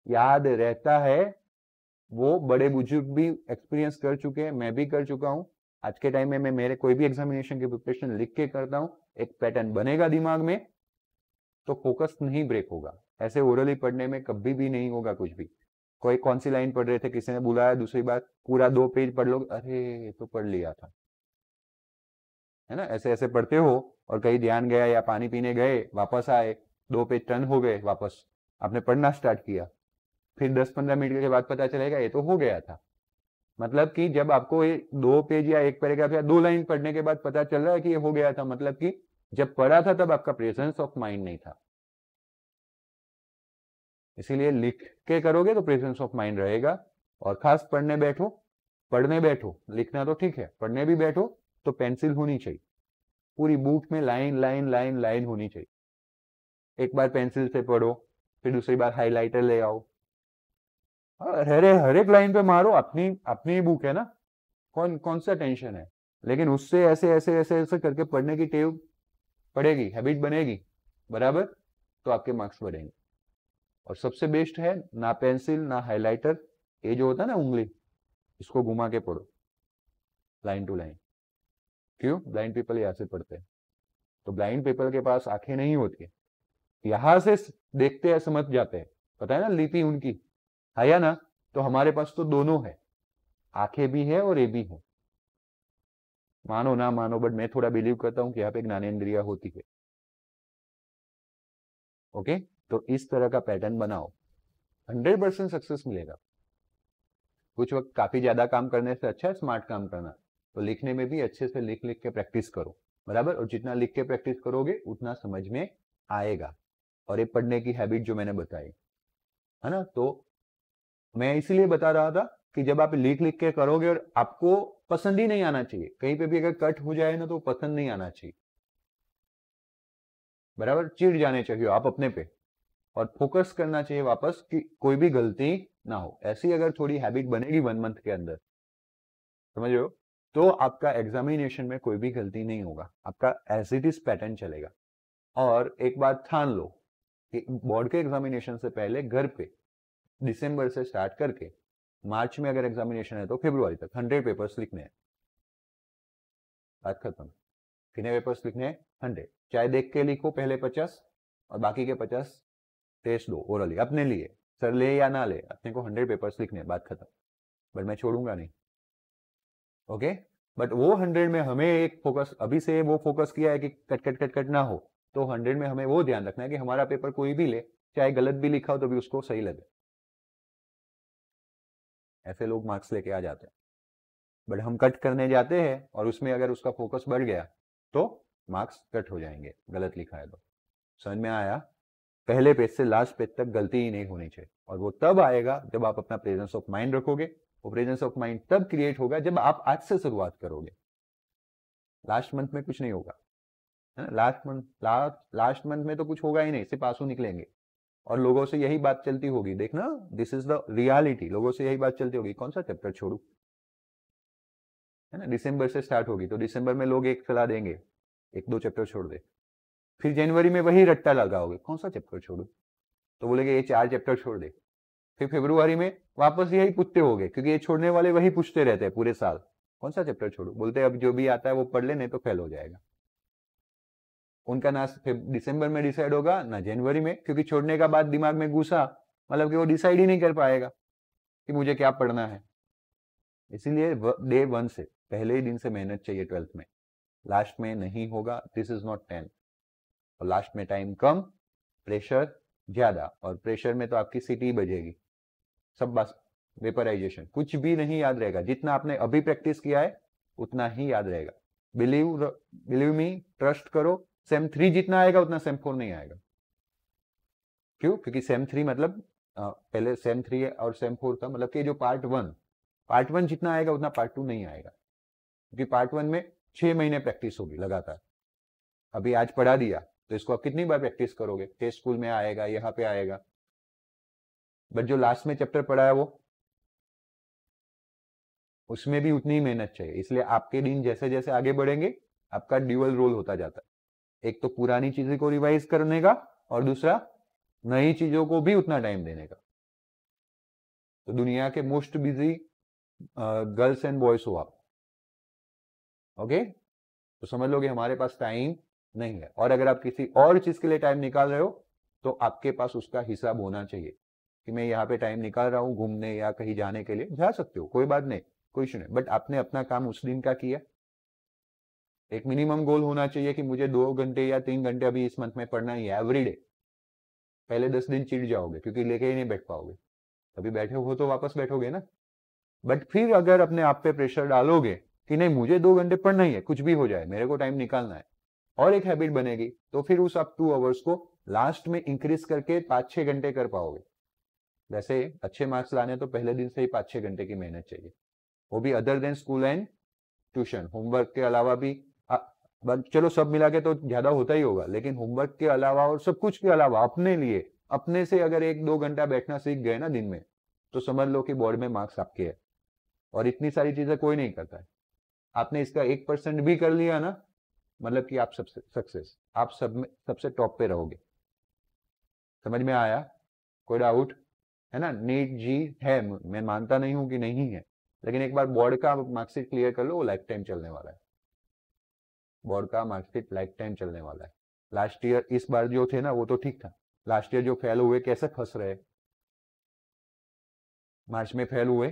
याद रहता है। वो बड़े बुजुर्ग भी एक्सपीरियंस कर चुके हैं, मैं भी कर चुका हूं। आज के टाइम में मैं मेरे कोई भी एग्जामिनेशन की प्रिपरेशन लिख के करता हूं, एक पैटर्न बनेगा दिमाग में, तो फोकस नहीं ब्रेक होगा। ऐसे ओरली पढ़ने में कभी भी नहीं होगा कुछ भी। कोई कौन सी लाइन पढ़ रहे थे, किसी ने बुलाया, दूसरी बार पूरा 2 पेज पढ़ लो, अरे ये तो पढ़ लिया था, है ना। ऐसे ऐसे पढ़ते हो और कहीं ध्यान गया या पानी पीने गए, वापस आए, 2 पेज टर्न हो गए, वापस आपने पढ़ना स्टार्ट किया, फिर 10-15 मिनट के बाद पता चलेगा ये तो हो गया था। मतलब कि जब आपको ये 2 पेज या 1 पैराग्राफ या 2 लाइन पढ़ने के बाद पता चल रहा है कि ये हो गया था, मतलब कि जब पढ़ा था तब आपका प्रेजेंस ऑफ माइंड नहीं था। इसीलिए लिख के करोगे तो प्रेजेंस ऑफ माइंड रहेगा। और खास पढ़ने बैठो, लिखना तो ठीक है, पढ़ने भी बैठो तो पेंसिल होनी चाहिए, पूरी बुक में लाइन लाइन लाइन लाइन होनी चाहिए। एक बार पेंसिल से पढ़ो, फिर दूसरी बार हाइलाइटर ले आओ, हर एक लाइन पे मारो, अपनी अपनी बुक है ना, कौन कौन सा टेंशन है। लेकिन उससे ऐसे ऐसे ऐसे ऐसे करके पढ़ने की टेव पड़ेगी, हैबिट बनेगी, बराबर, तो आपके मार्क्स बढ़ेंगे। और सबसे बेस्ट है ना पेंसिल ना हाइलाइटर, ये जो होता है ना उंगली, इसको घुमा के पढ़ो लाइन टू लाइन। क्यों? ब्लाइंड पीपल यहाँ से पढ़ते हैं, तो ब्लाइंड पीपल के पास आंखें नहीं होती है, यहां से देखते हैं, समझ जाते हैं, पता है ना लिपि उनकी है या ना। तो हमारे पास तो दोनों है, आंखें भी है और ये भी है, मानो ना मानो, बट मैं थोड़ा बिलीव करता हूं कि यहाँ पे ज्ञानेंद्रिया होती है। ओके, तो इस तरह का पैटर्न बनाओ, 100% सक्सेस मिलेगा। कुछ वक्त काफी ज्यादा काम करने से अच्छा है स्मार्ट काम करना, तो लिखने में भी अच्छे से लिख लिख के प्रैक्टिस करो, बराबर। और जितना लिख के प्रैक्टिस करोगे उतना समझ में आएगा। और ये पढ़ने की हैबिट जो मैंने बताई है ना, तो मैं इसीलिए बता रहा था कि जब आप लिख लिख के करोगे और आपको पसंद ही नहीं आना चाहिए, कहीं पे भी अगर कट हो जाए ना तो पसंद नहीं आना चाहिए, बराबर, चिढ़ जाने चाहिए आप अपने पे, और फोकस करना चाहिए वापस कि कोई भी गलती ना हो। ऐसी अगर थोड़ी हैबिट बनेगी 1 मंथ के अंदर, समझ रहे हो, तो आपका एग्जामिनेशन में कोई भी गलती नहीं होगा, आपका एज इट इज पैटर्न चलेगा। और एक बात ठान लो कि बोर्ड के एग्जामिनेशन से पहले घर पे दिसंबर से स्टार्ट करके मार्च में अगर एग्जामिनेशन है तो फरवरी तक 100 पेपर्स लिखने हैं, बात खत्म। कितने पेपर्स लिखने हैं? 100। चाहे देख के लिखो पहले 50 और बाकी के 50 टेस्ट दो ओरली अपने लिए, सर ले या ना ले, अपने को 100 पेपर्स लिखने हैं, बात खत्म। बट मैं छोड़ूंगा नहीं, ओके। बट वो 100 में हमें एक फोकस, अभी से वो फोकस किया है कि कट कट कट कट ना हो, तो 100 में हमें वो ध्यान रखना है कि हमारा पेपर कोई भी ले, चाहे गलत भी लिखा हो तो भी उसको सही लगे। ऐसे लोग मार्क्स लेके आ जाते हैं। बट हम कट करने जाते हैं और उसमें अगर उसका फोकस बढ़ गया तो मार्क्स कट हो जाएंगे, गलत लिखा है तो। समझ में आया? पहले पेज से लास्ट पेज तक गलती ही नहीं होनी चाहिए, और वो तब आएगा जब आप अपना प्रेजेंस ऑफ माइंड रखोगे। वो प्रेजेंस ऑफ माइंड तब क्रिएट होगा जब आप आज से शुरुआत करोगे, लास्ट मंथ में कुछ नहीं होगा, है ना। लास्ट मंथ में तो कुछ होगा ही नहीं, सिर्फ आंसू निकलेंगे। और लोगों से यही बात चलती होगी, देखना, दिस इज द रियलिटी, लोगों से यही बात चलती होगी, कौन सा चैप्टर छोड़ू, है ना। दिसंबर से स्टार्ट होगी तो दिसंबर में लोग एक सलाह देंगे, 1-2 चैप्टर छोड़ दे। फिर जनवरी में वही रट्टा लगाओगे, कौन सा चैप्टर छोड़ू, तो बोलेगे ये 4 चैप्टर छोड़ दे। फिर फरवरी में वापस यही पूछते होगे, क्योंकि ये छोड़ने वाले वही पूछते रहते हैं पूरे साल, कौन सा चैप्टर छोड़ू, बोलते हैं अब जो भी आता है वो पढ़ ले, नहीं तो फेल हो जाएगा। उनका ना दिसंबर में डिसाइड होगा ना जनवरी में, क्योंकि छोड़ने का बाद दिमाग में घुसा, मतलब कि वो डिसाइड ही नहीं कर पाएगा कि मुझे क्या पढ़ना है। इसीलिए डे 1 से, पहले ही दिन से मेहनत चाहिए 12th में, लास्ट में नहीं होगा, दिस इज नॉट 10। और लास्ट में टाइम कम, प्रेशर ज्यादा, और प्रेशर में तो आपकी सीटी बजेगी, सब बस वेपराइजेशन, कुछ भी नहीं याद रहेगा, जितना आपने अभी प्रैक्टिस किया है उतना ही याद रहेगा। बिलीव मी, ट्रस्ट करो, सेम 3 जितना आएगा उतना सेम 4 नहीं आएगा। क्यों? क्योंकि सेम 3 मतलब पहले सेम 3 और सेम 4 था, मतलब कि जो पार्ट 1 जितना आएगा उतना पार्ट 2 नहीं आएगा, क्योंकि पार्ट 1 में 6 महीने प्रैक्टिस होगी लगातार। अभी आज पढ़ा दिया तो इसको आप कितनी बार प्रैक्टिस करोगे, टेस्ट स्कूल में आएगा, यहाँ पे आएगा। बट जो लास्ट में चैप्टर पढ़ा है वो, उसमें भी उतनी ही मेहनत चाहिए। इसलिए आपके दिन जैसे जैसे आगे बढ़ेंगे आपका ड्यूअल रोल होता जाता है, एक तो पुरानी चीजें को रिवाइज करने का, और दूसरा नई चीजों को भी उतना टाइम देने का। तो दुनिया के most busy girls and boys हो आप, ओके। तो समझ लो कि हमारे पास टाइम नहीं है, और अगर आप किसी और चीज के लिए टाइम निकाल रहे हो तो आपके पास उसका हिसाब होना चाहिए कि मैं यहाँ पे टाइम निकाल रहा हूँ घूमने या कहीं जाने के लिए, जा सकते हो, कोई बात नहीं, कोई इशू नहीं, बट आपने अपना काम उस दिन का किया। एक मिनिमम गोल होना चाहिए कि मुझे 2 घंटे या 3 घंटे अभी इस मंथ में पढ़ना ही है एवरी डे। पहले 10 दिन चिढ़ जाओगे क्योंकि लेके ही नहीं बैठ पाओगे, अभी बैठे हो तो वापस बैठोगे ना। बट फिर अगर अपने आप पे प्रेशर डालोगे कि नहीं मुझे 2 घंटे पढ़ना ही है, कुछ भी हो जाए मेरे को टाइम निकालना है, और एक हैबिट बनेगी, तो फिर उस आप 2 आवर्स को लास्ट में इंक्रीज करके 5-6 घंटे कर पाओगे। वैसे अच्छे मार्क्स लाने तो पहले दिन से ही 5-6 घंटे की मेहनत चाहिए, वो भी other than school and tuition, homework के अलावा भी। चलो सब मिला के तो ज्यादा होता ही होगा, लेकिन होमवर्क के अलावा और सब कुछ के अलावा अपने लिए, अपने से अगर 1-2 घंटा बैठना सीख गए ना दिन में, तो समझ लो कि बोर्ड में मार्क्स आपके है। और इतनी सारी चीजें कोई नहीं करता है, आपने इसका 1% भी कर लिया ना, मतलब कि आप सबसे सक्सेस, आप सब में सबसे टॉप पे रहोगे। समझ में आया? कोई डाउट है ना? नीट जी है, मैं मानता नहीं हूं कि नहीं है, लेकिन एक बार बोर्ड का मार्कशीट क्लियर कर लो, वो लाइफ टाइम चलने वाला है। बोर्ड का मार्कशीट लाइफ टाइम चलने वाला है। लास्ट ईयर इस बार जो थे ना वो तो ठीक था, लास्ट ईयर जो फेल हुए कैसे फंस रहे, मार्च में फेल हुए,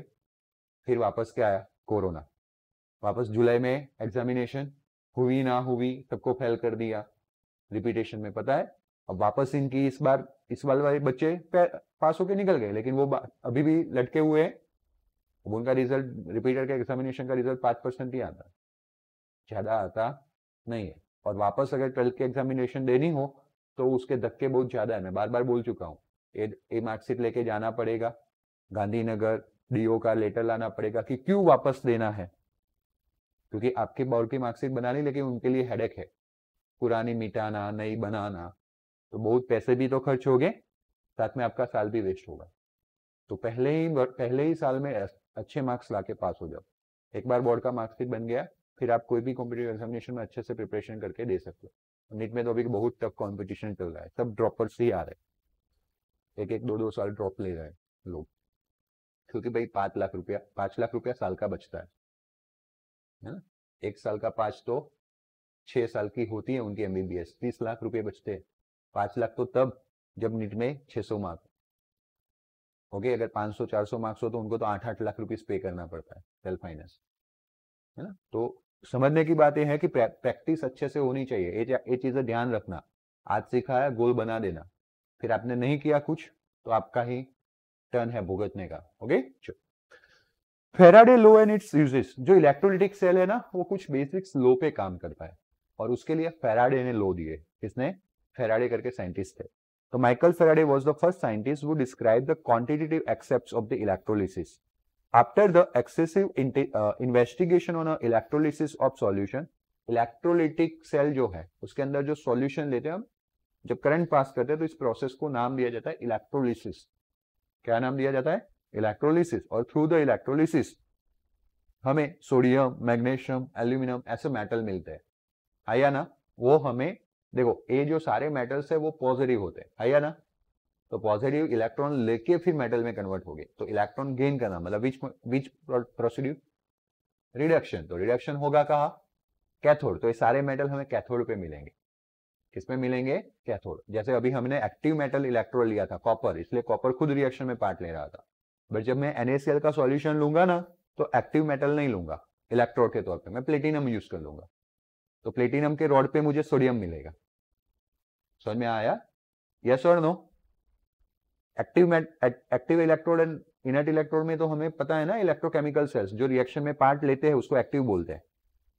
फिर वापस क्या आया, कोरोना, वापस जुलाई में एग्जामिनेशन हुई ना हुई, सबको फेल कर दिया रिपीटेशन में, पता है। अब वापस इनकी इस बार वाले बच्चे पास होके निकल गए, लेकिन वो अभी भी लटके हुए हैं। उनका रिजल्ट, रिपीटर के एग्जामिनेशन का रिजल्ट 5% ही आता, ज्यादा आता नहीं है। और वापस अगर 12th की एग्जामिनेशन देनी हो तो उसके धक्के बहुत ज्यादा है, मैं बार बार बोल चुका हूँ। ए मार्कशीट लेके जाना पड़ेगा गांधीनगर, डीओ का लेटर लाना पड़ेगा कि क्यों वापस देना है, क्योंकि आपके बोर्ड की मार्कशीट बना ली, लेकिन उनके लिए हेडेक है, पुरानी मिटाना नई बनाना, तो बहुत पैसे भी तो खर्च हो गए, साथ में आपका साल भी वेस्ट होगा। तो पहले ही साल में अच्छे मार्क्स लाके पास हो जाओ। एक बार बोर्ड का मार्कशीट बन गया, फिर आप कोई भी कॉम्पिटिटिव एग्जामिनेशन में अच्छे से प्रिपरेशन करके दे सकते हो। नीट में तो अभी बहुत टफ कॉम्पिटिशन चल रहा है, सब ड्रॉपर्स ही आ रहे हैं, 1-1, 2-2 साल ड्रॉप ले रहे हैं लोग, क्योंकि भाई 5 लाख रुपया साल का बचता है ना। 1 साल का 5 तो 6 साल की होती है उनकी एमबीबीएस, 30 लाख रुपए बचते हैं। 5 लाख तो तब जब नीट में 600 मार्क्स ओके, अगर 500-400 मार्क्स हो तो उनको तो 8-8 लाख रुपीस पे करना पड़ता है सेल्फ फाइनेंस, है ना। तो समझने की बात यह है कि प्रैक्टिस अच्छे से होनी चाहिए, ये चीजें ध्यान रखना। आज सिखाया गोल बना देना, फिर आपने नहीं किया कुछ तो आपका ही टर्न है भुगतने का। Okay, Faraday law and it's uses, जो इलेक्ट्रोलिटिक सेल है ना वो कुछ बेसिक्स लॉ पे काम करता है, और उसके लिए फेराडे ने लॉ दिए। किसने? फेराडे करके साइंटिस्ट थे। So Michael Faraday was the first scientist who described the quantitative aspects of the electrolysis. After the excessive investigation on a electrolysis of solution, electrolytic cell जो है उसके अंदर जो solution लेते हैं हम, जब करंट पास करते हैं तो इस प्रोसेस को नाम दिया जाता है इलेक्ट्रोलिसिस। क्या नाम दिया जाता है? इलेक्ट्रोलिसिस। और थ्रू द इलेक्ट्रोलिसिस हमें सोडियम, मैग्नीशियम, एल्यूमिनियम ऐसे मेटल मिलते हैं, आया ना। वो हमें देखो, ये जो सारे मेटल्स है वो पॉजिटिव होते हैं, आया ना। तो पॉजिटिव इलेक्ट्रॉन लेके फिर मेटल में कन्वर्ट हो गए, तो इलेक्ट्रॉन गेन करना मतलब विच प्रोसीड्यूर, रिडक्शन। तो रिडक्शन होगा कहाँ? कैथोड। तो ये सारे मेटल हमें कैथोड पे मिलेंगे। किसमें मिलेंगे? कैथोड। जैसे अभी हमने एक्टिव मेटल इलेक्ट्रोड लिया था कॉपर, इसलिए कॉपर खुद रिएक्शन में पार्ट ले रहा था। बट जब मैं NaCl का सॉल्यूशन लूंगा ना तो एक्टिव मेटल नहीं लूंगा इलेक्ट्रोड के तौर पे, मैं प्लेटिनम यूज कर लूंगा। तो प्लेटिनम के रॉड पे मुझे सोडियम मिलेगा। समझ में आया? यस और no? Active electrode and inert electrode में तो हमें पता है ना, इलेक्ट्रोकेमिकल सेल्स जो रिएक्शन में पार्ट लेते हैं उसको एक्टिव बोलते हैं,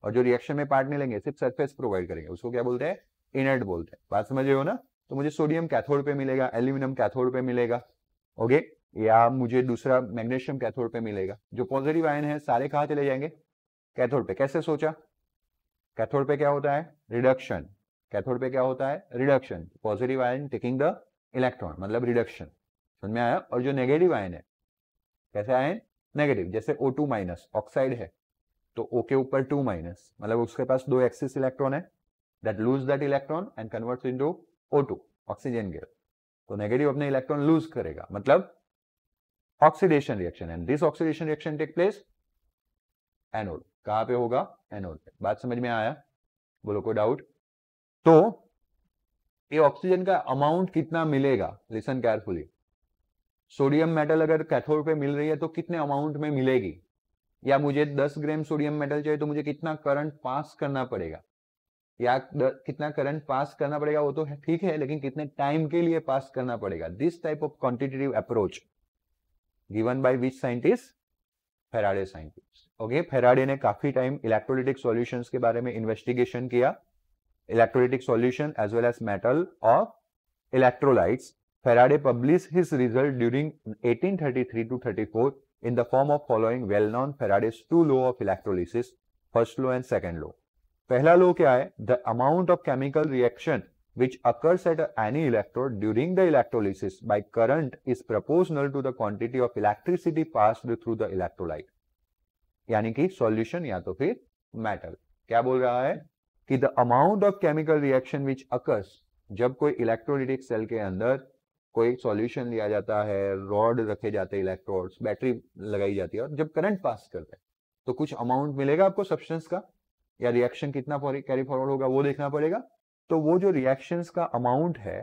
और जो रिएक्शन में पार्ट नहीं लेंगे सिर्फ सरफेस प्रोवाइड करेंगे उसको क्या बोलते हैं? इनर्ट बोलते हैं। बात समझ रहे हो ना? तो मुझे सोडियम कैथोड पे मिलेगा, एल्यूमिनियम कैथोड पे मिलेगा, ओके, या मुझे दूसरा मैग्नीशियम कैथोड पे मिलेगा। जो पॉजिटिव आयन है सारे कहाँ चले जाएंगे? कैथोड पे। कैसे सोचा? कैथोड पे क्या होता है? रिडक्शन। कैथोड पे क्या होता है? Reduction. Positive ion taking the electron मतलब रिडक्शन। समझ में आया? और जो नेगेटिव आयन है, कैसे आयन? नेगेटिव। जैसे O2 माइनस ऑक्साइड है तो O के ऊपर 2 माइनस, मतलब उसके पास 2 एक्सिस इलेक्ट्रॉन है, that lose that electron and converts into O2 oxygen gas. तो नेगेटिव अपने इलेक्ट्रॉन लूज करेगा, मतलब oxidation reaction, and this oxidation reaction take place anode. कहां पे होगा? एनोड पे। बात समझ में आया? बोलो कोई डाउट? तो ये ऑक्सीजन का अमाउंट कितना मिलेगा? Listen carefully. सोडियम मेटल अगर कैथोड पे मिल रही है तो कितने अमाउंट में मिलेगी, या मुझे 10 ग्राम सोडियम मेटल चाहिए तो मुझे कितना करंट पास करना पड़ेगा, या कितना करंट पास करना पड़ेगा वो तो है, ठीक है, लेकिन कितने टाइम के लिए पास करना पड़ेगा। This type of quantitative approach given by which scientist, Faraday scientist. Okay, Faraday ने काफी टाइम इलेक्ट्रोलिटिक सॉल्यूशंस के बारे में इन्वेस्टिगेशन किया, electrolytic solution as well as metal of electrolytes. Faraday published his result during 1833 to 34 in the form of following well-known Faraday's two law of electrolysis, first law and second law. पहला law क्या है? The amount of chemical reaction which occurs at any electrode during the electrolysis by current is proportional to the quantity of electricity passed through the electrolyte. यानी कि solution या तो फिर metal. क्या बोल रहा है कि the amount of chemical reaction which occurs, जब कोई इलेक्ट्रोलिटिक सेल के अंदर कोई सॉल्यूशन लिया जाता है, रॉड रखे जाते हैं, इलेक्ट्रोड्स, बैटरी लगाई जाती है, और जब करंट पास करते हैं तो कुछ अमाउंट मिलेगा आपको सब्सटेंस का, या रिएक्शन कितना कैरी फॉरवर्ड होगा वो देखना पड़ेगा। तो वो जो रिएक्शंस का अमाउंट है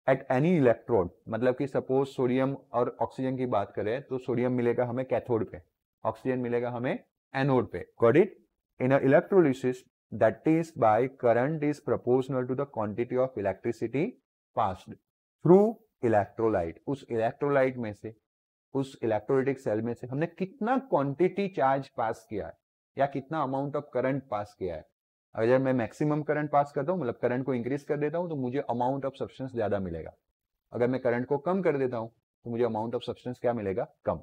एट एनी इलेक्ट्रोड, मतलब कि सपोज सोडियम और ऑक्सीजन की बात करें तो सोडियम मिलेगा हमें कैथोड पे, ऑक्सीजन मिलेगा हमें एनोड पे। Got it? In a electrolysis that is by current is proportional to the quantity of electricity passed through electrolyte. उस इलेक्ट्रोलाइट में से, उस इलेक्ट्रोलिटिक सेल में से हमने कितना क्वांटिटी चार्ज पास किया है, या कितना अमाउंट ऑफ करंट पास किया है। अगर मैं मैक्सिमम करंट पास करता हूं, मतलब करंट को इंक्रीज कर देता हूं, तो मुझे अमाउंट ऑफ सब्सटेंस ज्यादा मिलेगा। अगर मैं करंट को कम कर देता हूं तो मुझे अमाउंट ऑफ सब्सटेंस क्या मिलेगा? कम।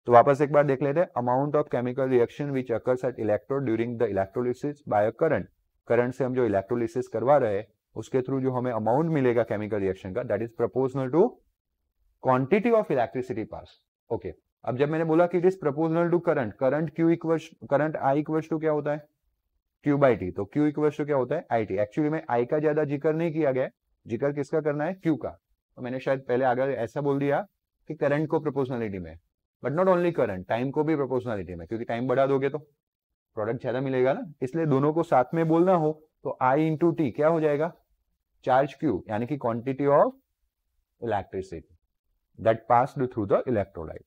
तो वापस एक बार देख लेते हैं। Amount of chemical reaction which occurs at electrode during the electrolysis by a current, current से हम जो इलेक्ट्रोलिसिस करवा रहे हैं उसके थ्रू जो हमें अमाउंट मिलेगा केमिकल रिएक्शन का, that is proportional to quantity of electricity pass. Okay, अब जब मैंने बोला कि it is proportional to current, current Q equals, current I equals to क्या होता है? Q by T. तो क्यू इक्वल्स टू क्या होता है? I T. एक्चुअली में आई का ज्यादा जिक्र नहीं किया गया, जिक्र किसका करना है? क्यू का। तो मैंने शायद पहले आगे ऐसा बोल दिया कि करंट को प्रोपोर्शनलिटी में, but not only current, time को भी प्रोपोर्शनलिटी में, क्योंकि टाइम बढ़ा दोगे तो प्रोडक्ट ज्यादा मिलेगा ना, इसलिए दोनों को साथ में बोलना हो तो आई इंटू टी क्या हो जाएगा? चार्ज क्यू, यानी कि quantity of electricity that passed through the electrolyte.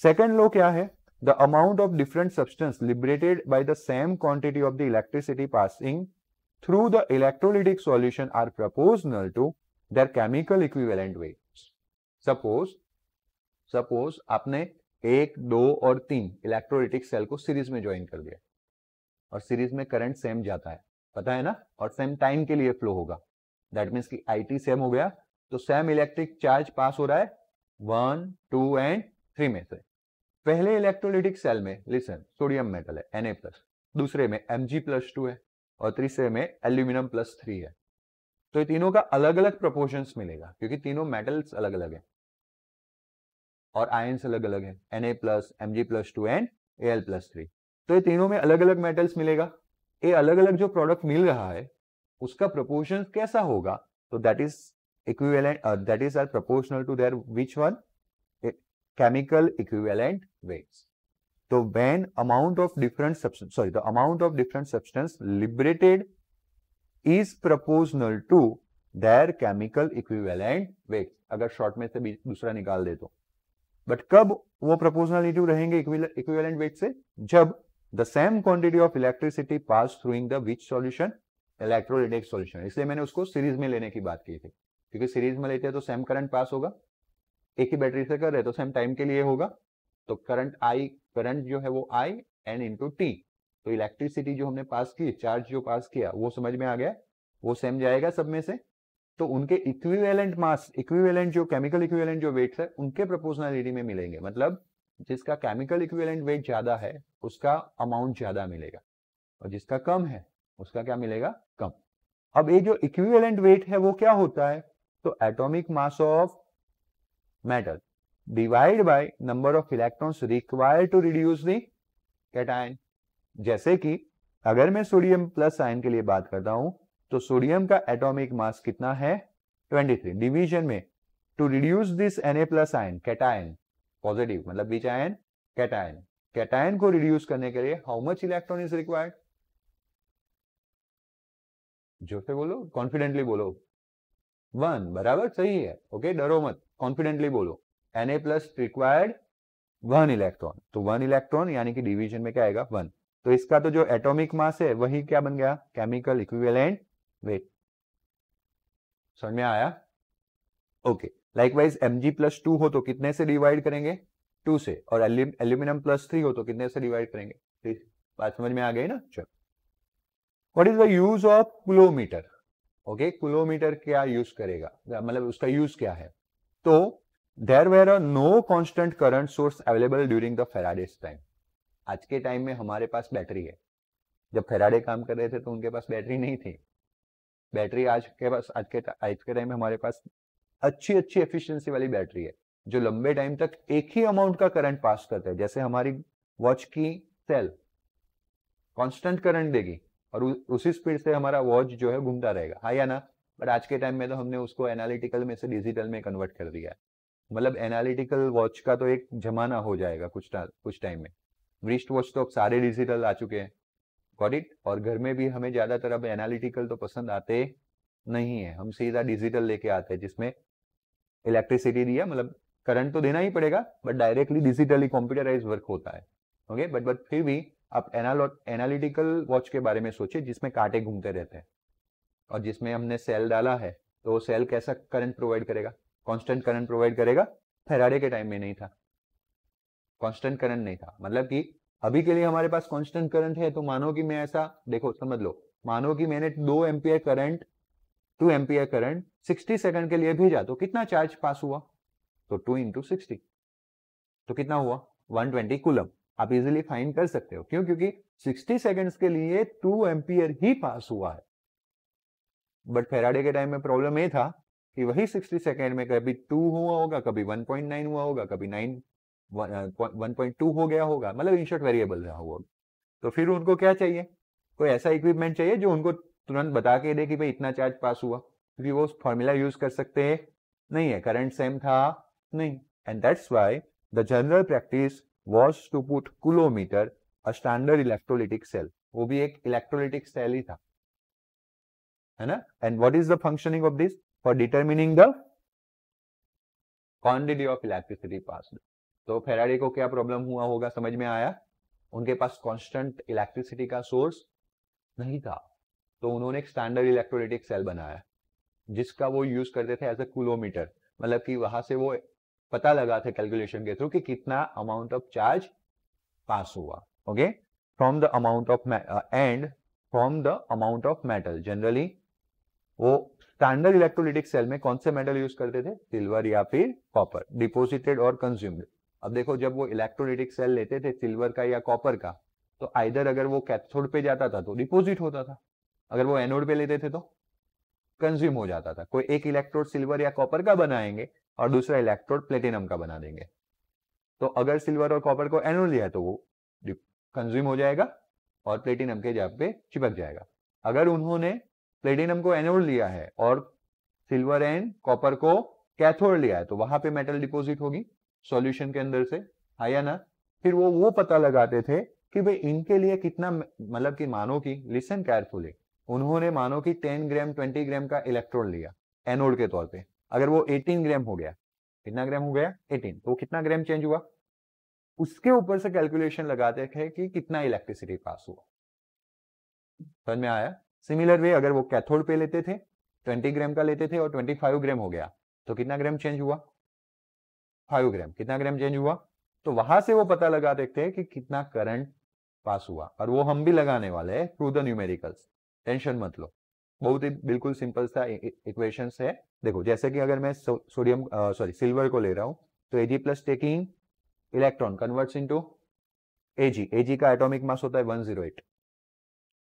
Second law क्या है? The amount of different substance liberated by the same quantity of the electricity passing through the electrolytic solution are proportional to their chemical equivalent weights. Suppose आपने 1, 2 और 3 electrolytic cell को series में join कर दिया, और series में current same जाता है, पता है ना, और सेम टाइम के लिए फ्लो होगा। दैट मीन्स कि आई सेम हो गया, तो सेम इलेक्ट्रिक चार्ज पास हो रहा है 1, 2 एंड 3 में से। पहले इलेक्ट्रोलिटिक सेल में लिसन सोडियम मेटल है Na+, दूसरे में Mg+2 है, और तीसरे में एल्यूमिनियम +3 है। तो ये तीनों का अलग अलग प्रोपोर्शंस मिलेगा, क्योंकि तीनों मेटल्स अलग अलग है और आयंस अलग अलग है, Na+, Mg+2 एंड Al+3। तो ये तीनों में अलग अलग मेटल्स मिलेगा। ये अलग अलग जो प्रोडक्ट मिल रहा है उसका प्रोपोर्शन कैसा होगा? तो that is equivalent, that is are proportional to their which one? Chemical equivalent weights. तो when amount of different substance, sorry, the amount of different substance liberated is proportional to their chemical equivalent weights. अगर short में से दूसरा निकाल दे तो, but कब वो proportionality रहेंगे इक्विवेलेंट वेट से? जब the same quantity of electricity pass throughing the which solution? Electrolytic solution. इसलिए मैंने उसको सीरीज में लेने की बात की थी, क्योंकि सीरीज में लेते हैं तो सेम करंट पास होगा, एक ही बैटरी से कर रहे तो सेम टाइम के लिए होगा, तो करंट जो है वो आई एन इंटू टी। तो इलेक्ट्रिसिटी जो हमने पास की, चार्ज जो पास किया, वो समझ में आ गया, वो सेम जाएगा सब में से। तो उनके इक्विवेलेंट मास, इक्विवेलेंट जो केमिकल इक्विवेलेंट जो वेट्स है उनके प्रोपोर्शनलिटी में मिलेंगे। मतलब जिसका केमिकल इक्विवेलेंट वेट ज्यादा है उसका अमाउंट ज्यादा मिलेगा, और जिसका कम है उसका क्या मिलेगा? कम। अब ये जो इक्विवेलेंट वेट है वो क्या होता है? तो atomic mass of metal divide by number of electrons required to reduce the cation. जैसे कि अगर मैं सोडियम प्लस आयन के लिए बात करता हूं तो सोडियम का एटॉमिक मास कितना है? 23। डिवीजन में to reduce this Na+ ion, cation, positive मतलब बीच आयन कैटायन, कैटायन को रिड्यूस करने के लिए how much electron is required? जो से बोलो, कॉन्फिडेंटली बोलो। 1, बराबर, सही है। ओके, डरो मत, कॉन्फिडेंटली बोलो। Na प्लस रिक्वायर्ड 1 इलेक्ट्रॉन, तो 1 इलेक्ट्रॉन यानी कि डिवीजन में क्या आएगा 1। तो इसका तो जो एटॉमिक मास है वही क्या बन गया, केमिकल इक्विवेलेंट वेट। समझ में आया? ओके। लाइकवाइज Mg+2 हो तो कितने से डिवाइड करेंगे, 2 से, और एल्यूमिनियम +3 हो तो कितने से डिवाइड करेंगे, बात समझ में आ गई ना। चलो, what is the use of coulometer. Okay, coulometer क्या यूज करेगा, मतलब उसका यूज क्या है। तो there were no constant current source available during the Faraday's time. आज के टाइम में हमारे पास बैटरी है, जब फेराडे काम कर रहे थे तो उनके पास बैटरी नहीं थी। बैटरी आज के टाइम में हमारे पास अच्छी एफिशिएंसी वाली बैटरी है जो लंबे टाइम तक एक ही अमाउंट का करंट पास करता है। जैसे हमारी वॉच की सेल कांस्टेंट करंट देगी और उसी स्पीड से हमारा वॉच जो है घूमता रहेगा, हाँ या ना। बट आज के टाइम में तो हमने उसको एनालिटिकल में से डिजिटल में कन्वर्ट कर दिया है। मतलब एनालिटिकल वॉच का तो एक जमाना हो जाएगा कुछ टाइम में। रिस्ट वॉच तो अब सारे डिजिटल आ चुके हैं, गॉट इट। और घर में भी हमें ज्यादातर अब एनालिटिकल तो पसंद आते नहीं है, हम सीधा डिजिटल लेके आते हैं जिसमें इलेक्ट्रिसिटी दिया, मतलब करंट तो देना ही पड़ेगा but directly digitally computerise work होता है। ओके, बट फिर भी आप एनालिटिकल वॉच के बारे में सोचिए जिसमें कांटे घूमते रहते हैं और जिसमें हमने सेल डाला है, तो वो सेल कैसा करंट प्रोवाइड करेगा, कांस्टेंट करंट प्रोवाइड करेगा। फेराडे के टाइम में नहीं था, कांस्टेंट करंट नहीं था। मतलब कि अभी के लिए हमारे पास कांस्टेंट करंट है, तो मानो कि मैं ऐसा देखो, समझ लो, मानो कि मैंने 2 एम्पियर करंट 60 सेकंड के लिए भेजा, तो कितना चार्ज पास हुआ, तो 2 × 60, तो कितना हुआ 120 कूलम। आप इजीली फाइंड कर सकते हो, क्यों, क्योंकि 60 सेकंड्स के लिए 2 एम्पियर ही पास हुआ है। बट फेराडे के टाइम में प्रॉब्लम ये था कि वही 60 सेकंड में कभी 2 हुआ होगा, कभी 1.9 हुआ होगा, कभी 1.2 हो गया होगा, मतलब इन शॉर्ट वेरिएबल रहा होगा। तो फिर उनको क्या चाहिए, कोई ऐसा इक्विपमेंट चाहिए जो उनको तुरंत बता के दे कि भाई इतना चार्ज पास हुआ, क्योंकि वो फॉर्मूला यूज कर सकते हैं नहीं है, करंट सेम था नहीं। And that's why the general practice was to put coulometer, a standard electrolytic cell, वो भी एक इलेक्ट्रोलिटिक सेल ही था, है ना। And what is the functioning of this, for determining the quantity of electricity passed. तो फेराडे को क्या प्रॉब्लम हुआ होगा, समझ में आया, उनके पास कांस्टेंट इलेक्ट्रिसिटी का सोर्स नहीं था, तो उन्होंने एक स्टैंडर्ड इलेक्ट्रोलिटिक सेल बनाया जिसका वो यूज करते थे एज अ कुलोमीटर। मतलब कि वहां से वो पता लगा थे कैलकुलेशन के थ्रू कि कितना अमाउंट ऑफ चार्ज पास हुआ। Okay, from the amount of and from the amount of metal. Generally वो स्टैंडर्ड इलेक्ट्रोलिटिक सेल में कौन से मेटल यूज करते थे, सिल्वर या फिर कॉपर, डिपोजिटेड और कंज्यूम्ड। अब देखो, जब वो इलेक्ट्रोलिटिक सेल लेते थे सिल्वर का या कॉपर का, तो आइदर अगर वो कैथोड पे जाता था तो डिपोजिट होता था, अगर वो एनोड पे लेते थे तो कंज्यूम हो जाता था। कोई एक इलेक्ट्रोड सिल्वर या कॉपर का बनाएंगे और दूसरा इलेक्ट्रोड प्लेटिनम का बना देंगे, तो अगर सिल्वर और कॉपर को एनोड लिया तो वो कंज्यूम हो जाएगा और प्लेटिनम के जगह पे चिपक जाएगा। अगर उन्होंने प्लेटिनम को एनोड लिया है और सिल्वर एंड कॉपर को कैथोड लिया है, तो वहां पे मेटल डिपोजिट होगी सॉल्यूशन के अंदर से, है या ना। फिर वो पता लगाते थे कि भाई इनके लिए कितना, मतलब कि मानो कि, लिसन केयरफुली, उन्होंने मानो कि 10 ग्राम 20 ग्राम का इलेक्ट्रोड लिया एनोड के तौर पे, अगर वो 18 ग्राम हो गया, कितना ग्राम हो गया 18, तो कितना ग्राम चेंज हुआ, उसके ऊपर से कैलकुलेशन लगाते थे कि कितना इलेक्ट्रिसिटी पास हुआ। समझ में आया। सिमिलर वे अगर वो कैथोड पे लेते थे, 20 ग्राम का लेते थे और 25 ग्राम हो गया, तो कितना ग्राम चेंज हुआ, 5 ग्राम, कितना ग्राम चेंज हुआ। तो वहां से वो पता लगा देखते हैं कि कितना करंट पास हुआ, और वो हम भी लगाने वाले हैं थ्रू द न्यूमेरिकल्स, टेंशन मत लो, बहुत ही बिल्कुल सिंपल सा इक्वेशंस है। देखो, जैसे कि अगर मैं सिल्वर को ले रहा हूं, तो Ag+ taking electron converts into Ag का एटॉमिक मास होता है 108,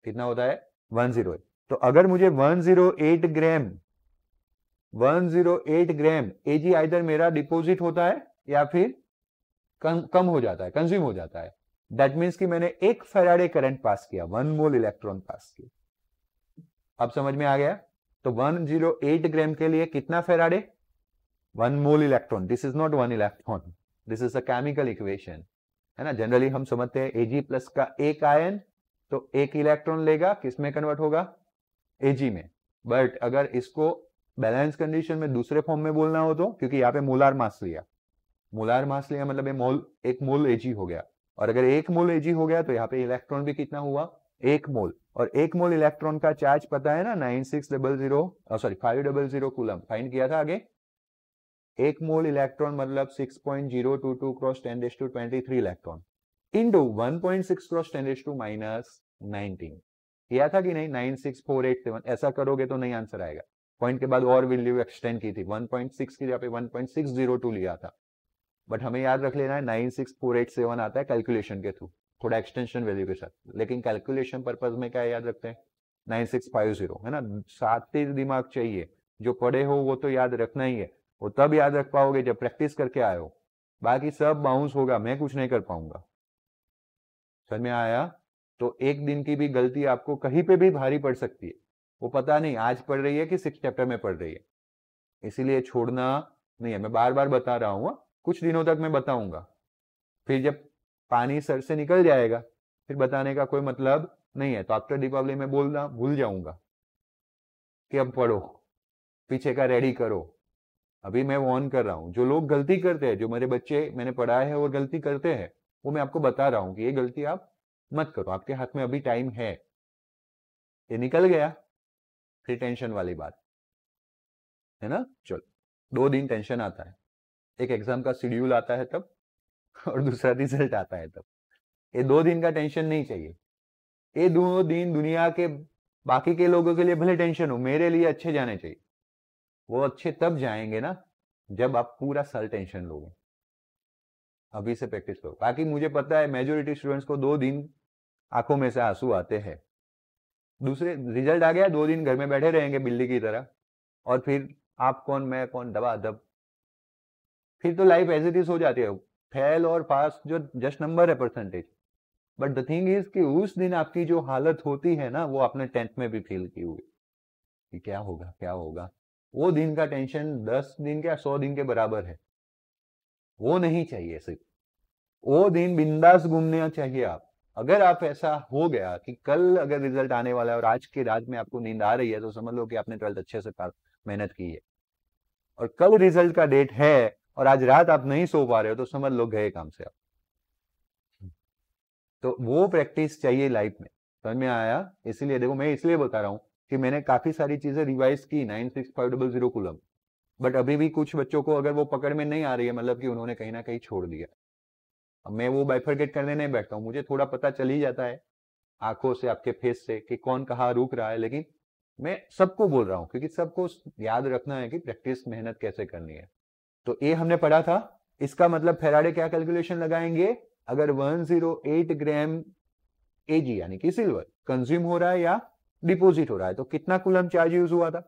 कितना होता है 108। तो अगर मुझे 108 ग्राम Ag आइदर मेरा डिपोजिट होता है या फिर कम हो जाता है, कंज्यूम हो जाता है, दैट मीन्स कि मैंने 1 फेराडे करंट पास किया, 1 मोल इलेक्ट्रॉन पास किया। अब समझ में आ गया। तो 108 ग्राम के लिए कितना Faraday, 1 mole electron. This is not 1 electron, this is a chemical equation, है ना। जनरली हम समझते हैं Ag+ का एक आयन तो एक इलेक्ट्रॉन लेगा, किस में कन्वर्ट होगा, Ag में। बट अगर इसको बैलेंस कंडीशन में दूसरे फॉर्म में बोलना हो तो, क्योंकि यहाँ पे मोलार मास लिया, मोलार मास लिया मतलब मोल, एक मोल Ag हो गया, और अगर एक मोल Ag हो गया तो यहाँ पे इलेक्ट्रॉन भी कितना हुआ, एक मोल, और एक मोल इलेक्ट्रॉन का चार्ज पता है ना 500 कूलम, फाइंड किया था आगे। एक मोल इलेक्ट्रॉन मतलब 6.022 क्रॉस 10⁻23 इलेक्ट्रॉन इंटू 1.6 क्रॉस 10⁻⁻19 किया था कि नहीं, 96487, ऐसा करोगे तो नहीं आंसर आएगा। पॉइंट के बाद और वैल्यू एक्सटेंड की थी, 1.6 की जगह पे 1.602 लिया था, बट हमें याद रख लेना है 96487 आता है कैलकुलेशन के थ्रू, थोड़ा एक्सटेंशन वैल्यू के साथ, लेकिन कैलकुलेशन पर्पज में क्या याद रखते हैं 9650, है ना। साथ तेज दिमाग चाहिए, जो पढ़े हो वो तो याद रखना ही है, वो तब याद रख पाओगे जब प्रैक्टिस करके आए हो, बाकी सब बाउंस होगा, मैं कुछ नहीं कर पाऊंगा। समझ में आया? तो एक दिन की भी गलती आपको कहीं पे भी भारी पड़ सकती है, वो पता नहीं आज पढ़ रही है कि 6 चैप्टर में पढ़ रही है, इसीलिए छोड़ना नहीं है। मैं बार बार बता रहा हूँ, कुछ दिनों तक मैं बताऊंगा, फिर जब पानी सर से निकल जाएगा फिर बताने का कोई मतलब नहीं है, तो आफ्टर दीपावली में बोलना भूल जाऊंगा कि अब पढ़ो, पीछे का रेडी करो। अभी मैं वार्न कर रहा हूँ, जो लोग गलती करते हैं, जो मेरे बच्चे मैंने पढ़ाए हैं और गलती करते हैं, वो मैं आपको बता रहा हूँ कि ये गलती आप मत करो, आपके हाथ में अभी टाइम है, ये निकल गया फिर टेंशन वाली बात है ना। चलो, 2 दिन टेंशन आता है, एक एग्जाम का शेड्यूल आता है तब, और दूसरा रिजल्ट आता है तब। ये 2 दिन का टेंशन नहीं चाहिए, ये 2 दिन दुनिया के बाकी के लोगों के लिए भले टेंशन हो, मेरे लिए अच्छे जाने चाहिए। वो अच्छे तब जाएंगे ना जब आप पूरा साल टेंशन लोगे। अभी से प्रैक्टिस करो, बाकी मुझे पता है मेजोरिटी स्टूडेंट्स को 2 दिन आंखों में से आंसू आते हैं, दूसरे रिजल्ट आ गया 2 दिन घर में बैठे रहेंगे बिल्ली की तरह, और फिर आप कौन मैं कौन दबा दब, फिर तो लाइफ एज इट इज हो जाती है। फेल और पास जो जस्ट नंबर है percentage, but the thing is कि उस दिन आपकी जो हालत होती है ना, वो आपने 10th में भी फील की हुई कि क्या होगा क्या होगा, वो दिन का टेंशन 10 दिन के 100 दिन के बराबर है, वो नहीं चाहिए। सिर्फ वो दिन बिंदास घूमना चाहिए आप। अगर आप ऐसा हो गया कि कल अगर रिजल्ट आने वाला है और आज की रात में आपको नींद आ रही है, तो समझ लो कि आपने 12th अच्छे से मेहनत की है, और कल रिजल्ट का डेट है और आज रात आप नहीं सो पा रहे हो, तो समझ लो गए काम से आप। तो वो प्रैक्टिस चाहिए लाइफ में, समझ में आया? इसीलिए देखो, मैं इसलिए बता रहा हूँ कि मैंने काफी सारी चीजें रिवाइज की 96500 कूलम, बट अभी भी कुछ बच्चों को अगर वो पकड़ में नहीं आ रही है, मतलब कि उन्होंने कहीं ना कहीं छोड़ दिया। अब मैं वो बाइफरकेट करने नहीं बैठता हूँ, मुझे थोड़ा पता चल ही जाता है आंखों से, आपके फेस से, कि कौन कहाँ रुक रहा है, लेकिन मैं सबको बोल रहा हूँ क्योंकि सबको याद रखना है कि प्रैक्टिस मेहनत कैसे करनी है। तो ये हमने पढ़ा था, इसका मतलब फेराडे क्या कैलकुलेशन लगाएंगे, अगर 108 ग्राम एजी यानी कि सिल्वर कंज्यूम हो रहा है या डिपॉजिट हो रहा है, तो कितना कूलम चार्ज यूज हुआ था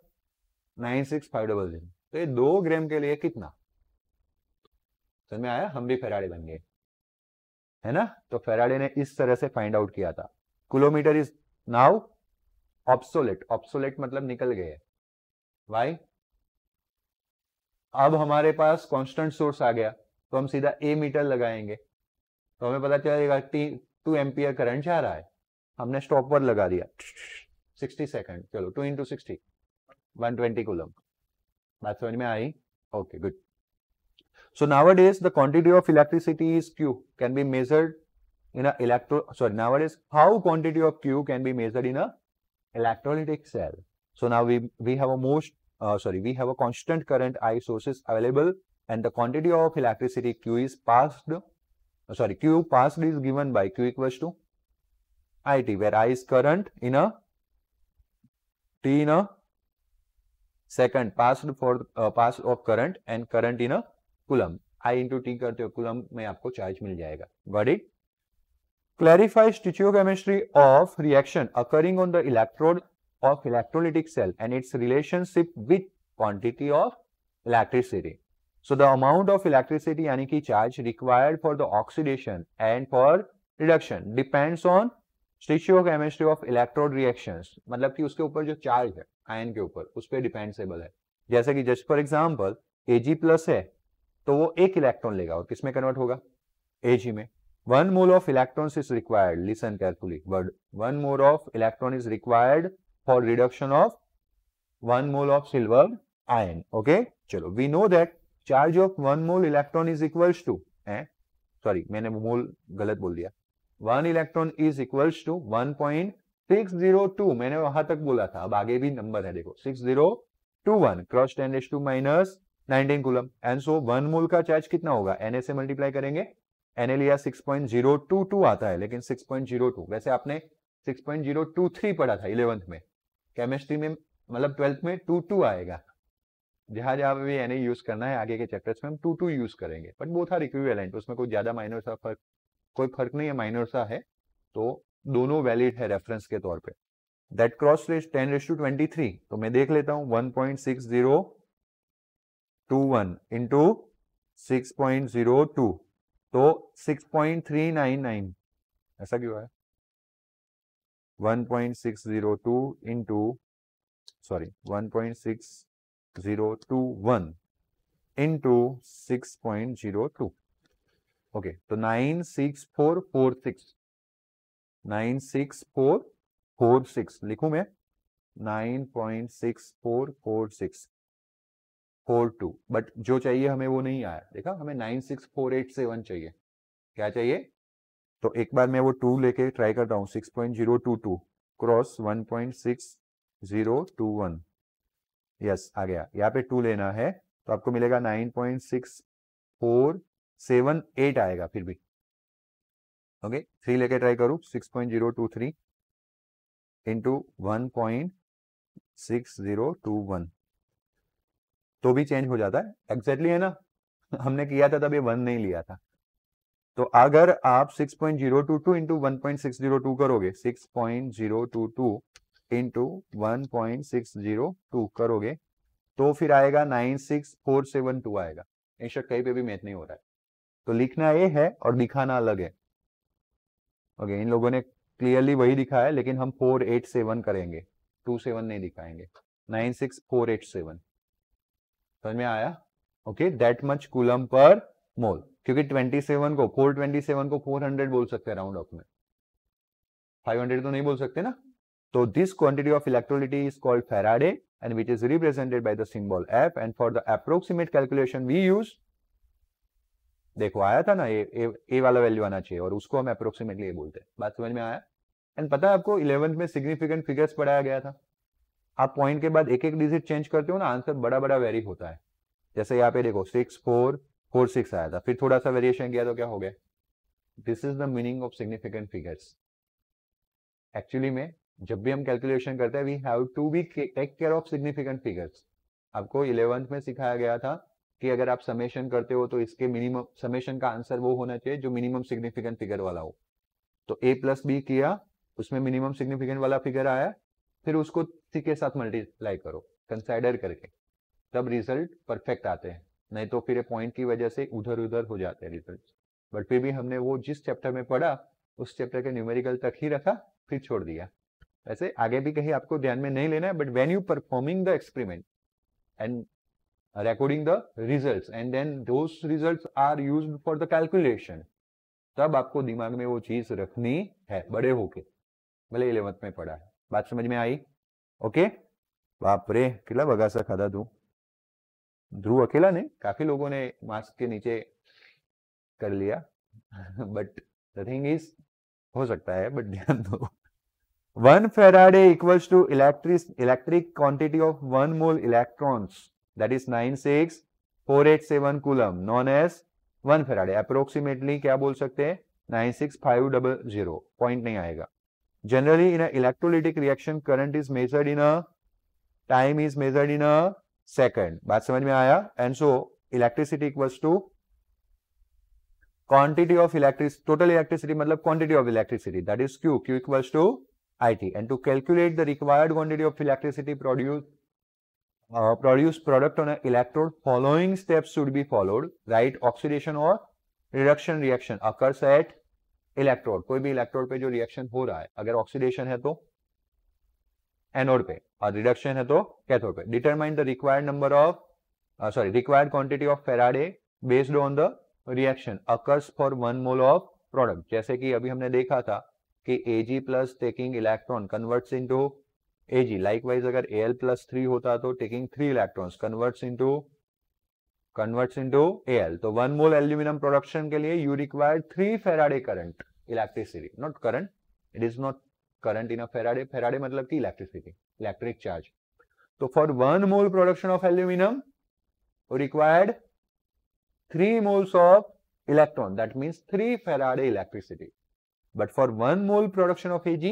96500। तो ये 2 ग्राम के लिए कितना, समझ में आया? हम भी फेराडे बन गए, है ना। तो फेराडे ने इस तरह से फाइंड आउट किया था। Kilometre is now obsolete, obsolete मतलब निकल गए। वाई? अब हमारे पास कांस्टेंट सोर्स आ गया, तो हम सीधा ए मीटर लगाएंगे, तो हमें पता चलेगा 2 एम्पियर करंट जा रहा है। हमने स्टॉप पर लगा दिया 60 सेकंड, चलो 2 × 60 120 कूलम। बात समझ में आई? Okay, good. So nowadays the quantity of electricity is Q can be measured in a nowadays how quantity of Q can be measured in a electrolytic cell. So now we have we have a constant current I sources available, and the quantity of electricity Q is passed is given by Q equals to IT, where I is current in a T in a second passed of current, and current in a coulomb. I into T करते हो coulomb में आपको charge मिल जाएगा। Got it? Clarify stoichiochemistry of reaction occurring on the electrode of electrolytic cell and its relationship with quantity of electricity. So the amount of electricity यानी कि charge required for the oxidation and for reduction depends on stoichiochemistry of electrode reactions, मतलब कि उसके ऊपर जो charge है ion के ऊपर, उस पर डिपेंडेबल है। जैसे कि जस्ट फॉर एग्जाम्पल Ag+ है, तो वो 1 इलेक्ट्रॉन लेगा और किसमें कन्वर्ट होगा, Ag में। 1 mole of electrons is required, listen carefully, but 1 mole of electron is required for reduction of 1 mole of silver ion. Okay, चलो, we know that charge of 1 mole electron is equals to, sorry मैंने mole गलत बोल दिया, 1 electron is equals to 1.602, मैंने वहां तक बोला था, अब आगे भी नंबर है देखो 6021 क्रॉस 10⁻⁻19 कूलम। एंड सो 1 मोल का चार्ज कितना होगा, Na से मल्टीप्लाई करेंगे, Na लिया 6.022 आता है, लेकिन 6.02, वैसे आपने 6.023 पढ़ा था 11th में, केमिस्ट्री में मतलब 12th में 22 आएगा, जहां जहां भी Na यूज करना है आगे के चैप्टर्स में हम 22 यूज करेंगे, बट बोथ आर इक्विवेलेंट, उसमें कोई ज्यादा माइनर सा फर्क, कोई फर्क नहीं है, माइनर सा है, तो दोनों वैलिड है रेफरेंस के तौर पे। दैट क्रॉस 10⁻23, तो मैं देख लेता हूं 1.6021 इंटू 6.02, तो 6.399, ऐसा क्यों है, 1.602 इंटू सॉरी 1.6021 इंटू 6.02, ओके, तो 96446 लिखूं मैं, 9.644642, बट जो चाहिए हमें वो नहीं आया, देखा, हमें 96487 चाहिए, क्या चाहिए, तो एक बार मैं वो 2 लेके ट्राई करता हूं, 6.022 क्रॉस 1.6021, यस आ गया, यहाँ पे 2 लेना है तो आपको मिलेगा 9.6478 आएगा फिर भी, ओके, 3 लेके ट्राई करूं, 6.023 इंटू 1.6021, तो भी चेंज हो जाता है, एग्जैक्टली है ना, हमने किया था तब ये 1 नहीं लिया था, तो अगर आप 6.022 इंटू 1.602 करोगे, 6.022 इंटू 1.602 करोगे, तो फिर आएगा 96472 आएगा, इंशॉर्ट कहीं पे भी मैच नहीं हो रहा है, तो लिखना ये है और दिखाना अलग है, ओके, इन लोगों ने क्लियरली वही दिखाया है, लेकिन हम 487 करेंगे, 27 नहीं दिखाएंगे, 96487, समझ में आया, okay, that much coulomb per मोल, क्योंकि 427 को 400 बोल सकते हैं राउंड ऑफ में, 500 तो नहीं बोल सकते ना, तो this quantity of electricity is called faraday and which is represented by the symbol F, and for the approximate calculation we use, देखो आया था ना, ए वाला वैल्यू आना चाहिए, और उसको हम अप्रोक्सीमेटली ये बोलते हैं, बात समझ में आया। एंड पता है आपको 11th में सिग्निफिकेंट फिगर्स पढ़ाया गया था, आप पॉइंट के बाद एक एक डिजिट चेंज करते हो ना, आंसर बड़ा बड़ा वेरी होता है, जैसे यहाँ पे देखो 6446 आया था, फिर थोड़ा सा वेरिएशन किया तो क्या हो गया, this is the meaning of significant figures. Actually में जब भी हम कैलकुलेशन करते हैं we have to be take care of significant figures, आपको 11th में सिखाया गया था कि अगर आप समेशन करते हो तो इसके मिनिमम समेशन का आंसर वो होना चाहिए जो मिनिमम सिग्निफिकेंट फिगर वाला हो, तो a प्लस बी किया, उसमें मिनिमम सिग्निफिकेंट वाला फिगर आया, फिर उसको सी के साथ मल्टीप्लाई करो कंसाइडर करके, तब रिजल्ट परफेक्ट आते हैं, नहीं तो फिर पॉइंट की वजह से उधर उधर हो जाते हैं रिजल्ट, बट फिर भी हमने वो जिस चैप्टर में पढ़ा उस चैप्टर के न्यूमेरिकल तक ही रखा, फिर छोड़ दिया, वैसे आगे भी कहीं आपको ध्यान में नहीं लेना है, but when you performing the experiment and recording the results and then those results are used for the calculation, तब आपको दिमाग में वो चीज रखनी है बड़े होके, भले 11th में पढ़ा है, बात समझ में आई, ओके, बाप रे किला बगासा खाधा तू, ध्रुव अकेला ने, काफी लोगों ने मास्क के नीचे कर लिया बट द थिंग इज हो सकता है, बट ध्यान दो 1 Faraday equals to electric quantity of 1 mole electrons, that is 96487 coulomb, known as 1 Faraday, approximately क्या बोल सकते हैं 96500, पॉइंट नहीं आएगा। Generally in an electrolytic reaction current is measured in a time is measured in a second, बात समझ में आया, and so electricity equals to quantity of electricity, total electricity मतलब quantity of electricity, that is Q equals to IT, and to calculate the required quantity of electricity produced product on an electrode, following steps should be followed, right, oxidation or reduction reaction occurs at electrode, कोई भी electrode पे जो reaction हो रहा है, अगर oxidation है तो एनोड पे और रिडक्शन है तो कैथोड पे, determine the required number of required quantity of Faraday based on the reaction occurs for 1 mole of product, जैसे कि अभी हमने देखा था कि Ag plus taking electron converts into Ag, likewise अगर Al प्लस 3 होता तो taking 3 electrons converts into converts into Al। तो 1 मोल एल्यूमिनियम प्रोडक्शन के लिए you require 3 Faraday current, electricity, not current, it is not current in a Faraday, Faraday मतलब की electricity, electric charge. तो for 1 mole production of aluminium required 3 moles of electron, that means 3 Faraday electricity. But for 1 mole production of Ag,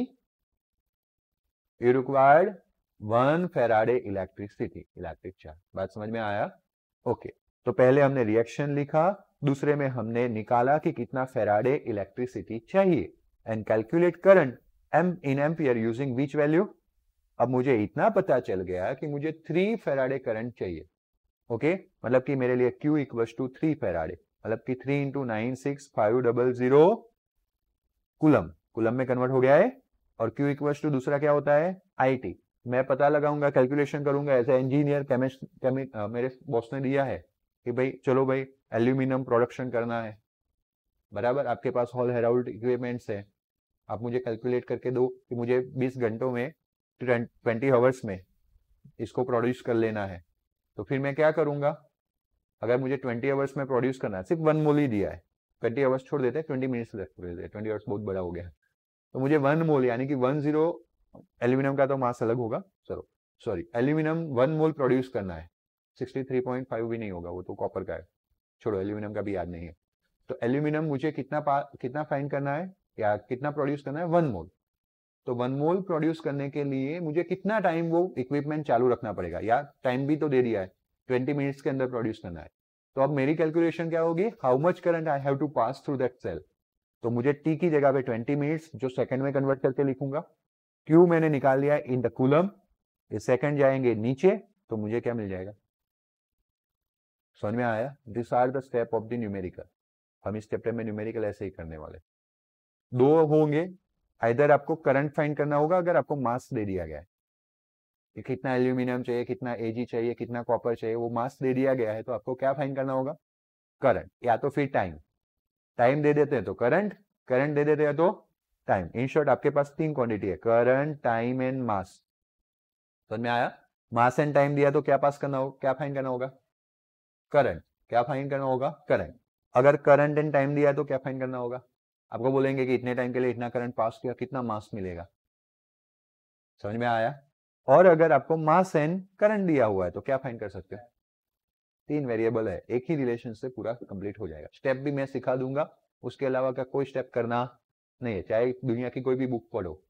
you required 1 Faraday electricity, electric charge. बात समझ में आया? Okay, तो पहले हमने रिएक्शन लिखा, दूसरे में हमने निकाला कि कितना फैराडे इलेक्ट्रिसिटी चाहिए and calculate current m in ampere using which value. अब मुझे इतना पता चल गया कि मुझे 3 फैराडे करंट चाहिए। ओके मतलब कि मेरे लिए Q इक्वल्स टू 3 फैराडे, मतलब कि 3 इंटू 96500 कूलम, कूलम में कन्वर्ट हो गया है। और Q इक्वल्स टू दूसरा क्या होता है IT। मैं पता लगाऊंगा, कैलकुलेशन करूंगा एज ए इंजीनियर, केमिस्ट, मेरे बॉस ने दिया है कि भाई चलो भाई एल्यूमिनियम प्रोडक्शन करना है, बराबर, आपके पास हॉल हेराल्ड इक्विपमेंट्स है, आप मुझे कैलकुलेट करके दो कि मुझे 20 घंटों में 20 आवर्स में इसको प्रोड्यूस कर लेना है। तो फिर मैं क्या करूंगा, अगर मुझे 20 आवर्स में प्रोड्यूस करना है, सिर्फ 1 मोल ही दिया है, 20 आवर्स छोड़ देते हैं, 20 मिनट्स लेफ्ट कर देते हैं, 20 आवर्स बहुत बड़ा हो गया, तो मुझे 1 मोल यानी कि 10, एल्यूमिनियम का तो मास अलग होगा, चलो सॉरी, एल्यूमिनियम 1 मोल प्रोड्यूस करना है, 63.5 भी नहीं होगा, वो तो कॉपर का है, छोड़ो एल्यूमिनियम का भी याद नहीं है। तो एल्यूमिनियम मुझे कितना फाइंड करना है या कितना प्रोड्यूस करना है, 1 मोल। तो 1 मोल प्रोड्यूस करने के लिए मुझे कितना टाइम वो इक्विपमेंट चालू रखना पड़ेगा, या टाइम भी तो दे दिया है 20 मिनट्स के अंदर प्रोड्यूस करना है। तो अब मेरी कैलकुलेशन क्या होगी, how much current I have to pass through that cell. तो मुझे टी की जगह पे 20 मिनट्स जो सेकंड में कन्वर्ट करके लिखूंगा, क्यू मैंने निकाल लिया इन द कूलम, ये सेकंड जाएंगे नीचे, तो मुझे क्या मिल जाएगा, समझ में आया? This are the step of the numerical. हम इस चैप्टर में न्यूमेरिकल ऐसे ही करने वाले, दो होंगे, इधर आपको करंट फाइंड करना होगा अगर आपको मास दे दिया गया है कि कितना एल्यूमिनियम चाहिए, कितना Ag चाहिए, कितना कॉपर चाहिए, वो मास दे दिया गया है, तो आपको क्या फाइंड करना होगा, करंट, या तो फिर टाइम, टाइम दे देते हैं तो करंट, करंट दे देते हैं तो टाइम। इन शॉर्ट आपके पास 3 क्वांटिटी है, करंट, टाइम एंड मास। समझ में आया? मास एंड टाइम दिया तो क्या पास करना होगा, क्या फाइंड करना होगा, करंट, क्या फाइंड करना होगा, करंट। अगर करंट एंड टाइम दिया तो क्या फाइंड करना होगा, आपको बोलेंगे कि इतने टाइम के लिए इतना करंट पास किया, कितना मास मिलेगा, समझ में आया? और अगर आपको मास एंड करंट दिया हुआ है तो क्या फाइंड कर सकते हैं, 3 वेरिएबल है, एक ही रिलेशन से पूरा कंप्लीट हो जाएगा। स्टेप भी मैं सिखा दूंगा, उसके अलावा का कोई स्टेप करना नहीं है, चाहे दुनिया की कोई भी बुक पढ़ो,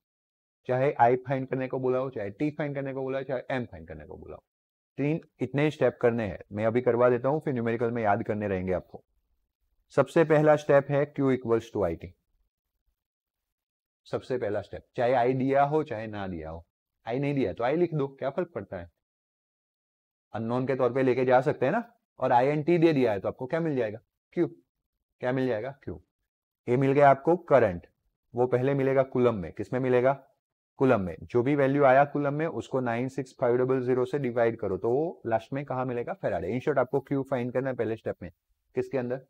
चाहे आई फाइंड करने को बोला हो, चाहे टी फाइंड करने को बोला हो, चाहे एम फाइंड करने को बोला हो, 3 इतने स्टेप करने हैं। मैं अभी करवा देता हूं, फिर न्यूमेरिकल में याद करने रहेंगे आपको। सबसे पहला स्टेप है Q इक्वल्स टू IT। सबसे पहला स्टेप, चाहे आई दिया हो चाहे ना दिया हो, आई नहीं दिया तो आई लिख दो, क्या फर्क पड़ता है, अननोन के तौर पे लेके जा सकते हैं ना। और INT दे दिया है तो आपको क्या मिल जाएगा, Q, क्या मिल जाएगा, Q। ये मिल गया आपको करंट, वो पहले मिलेगा कूलम में, किसमें मिलेगा, कूलम में। जो भी वैल्यू आया कूलम में उसको 96500 से डिवाइड करो तो वो लास्ट में कहा मिलेगा, फैराडे। इन शॉर्ट आपको Q फाइंड करना है पहले स्टेप में, किसके अंदर,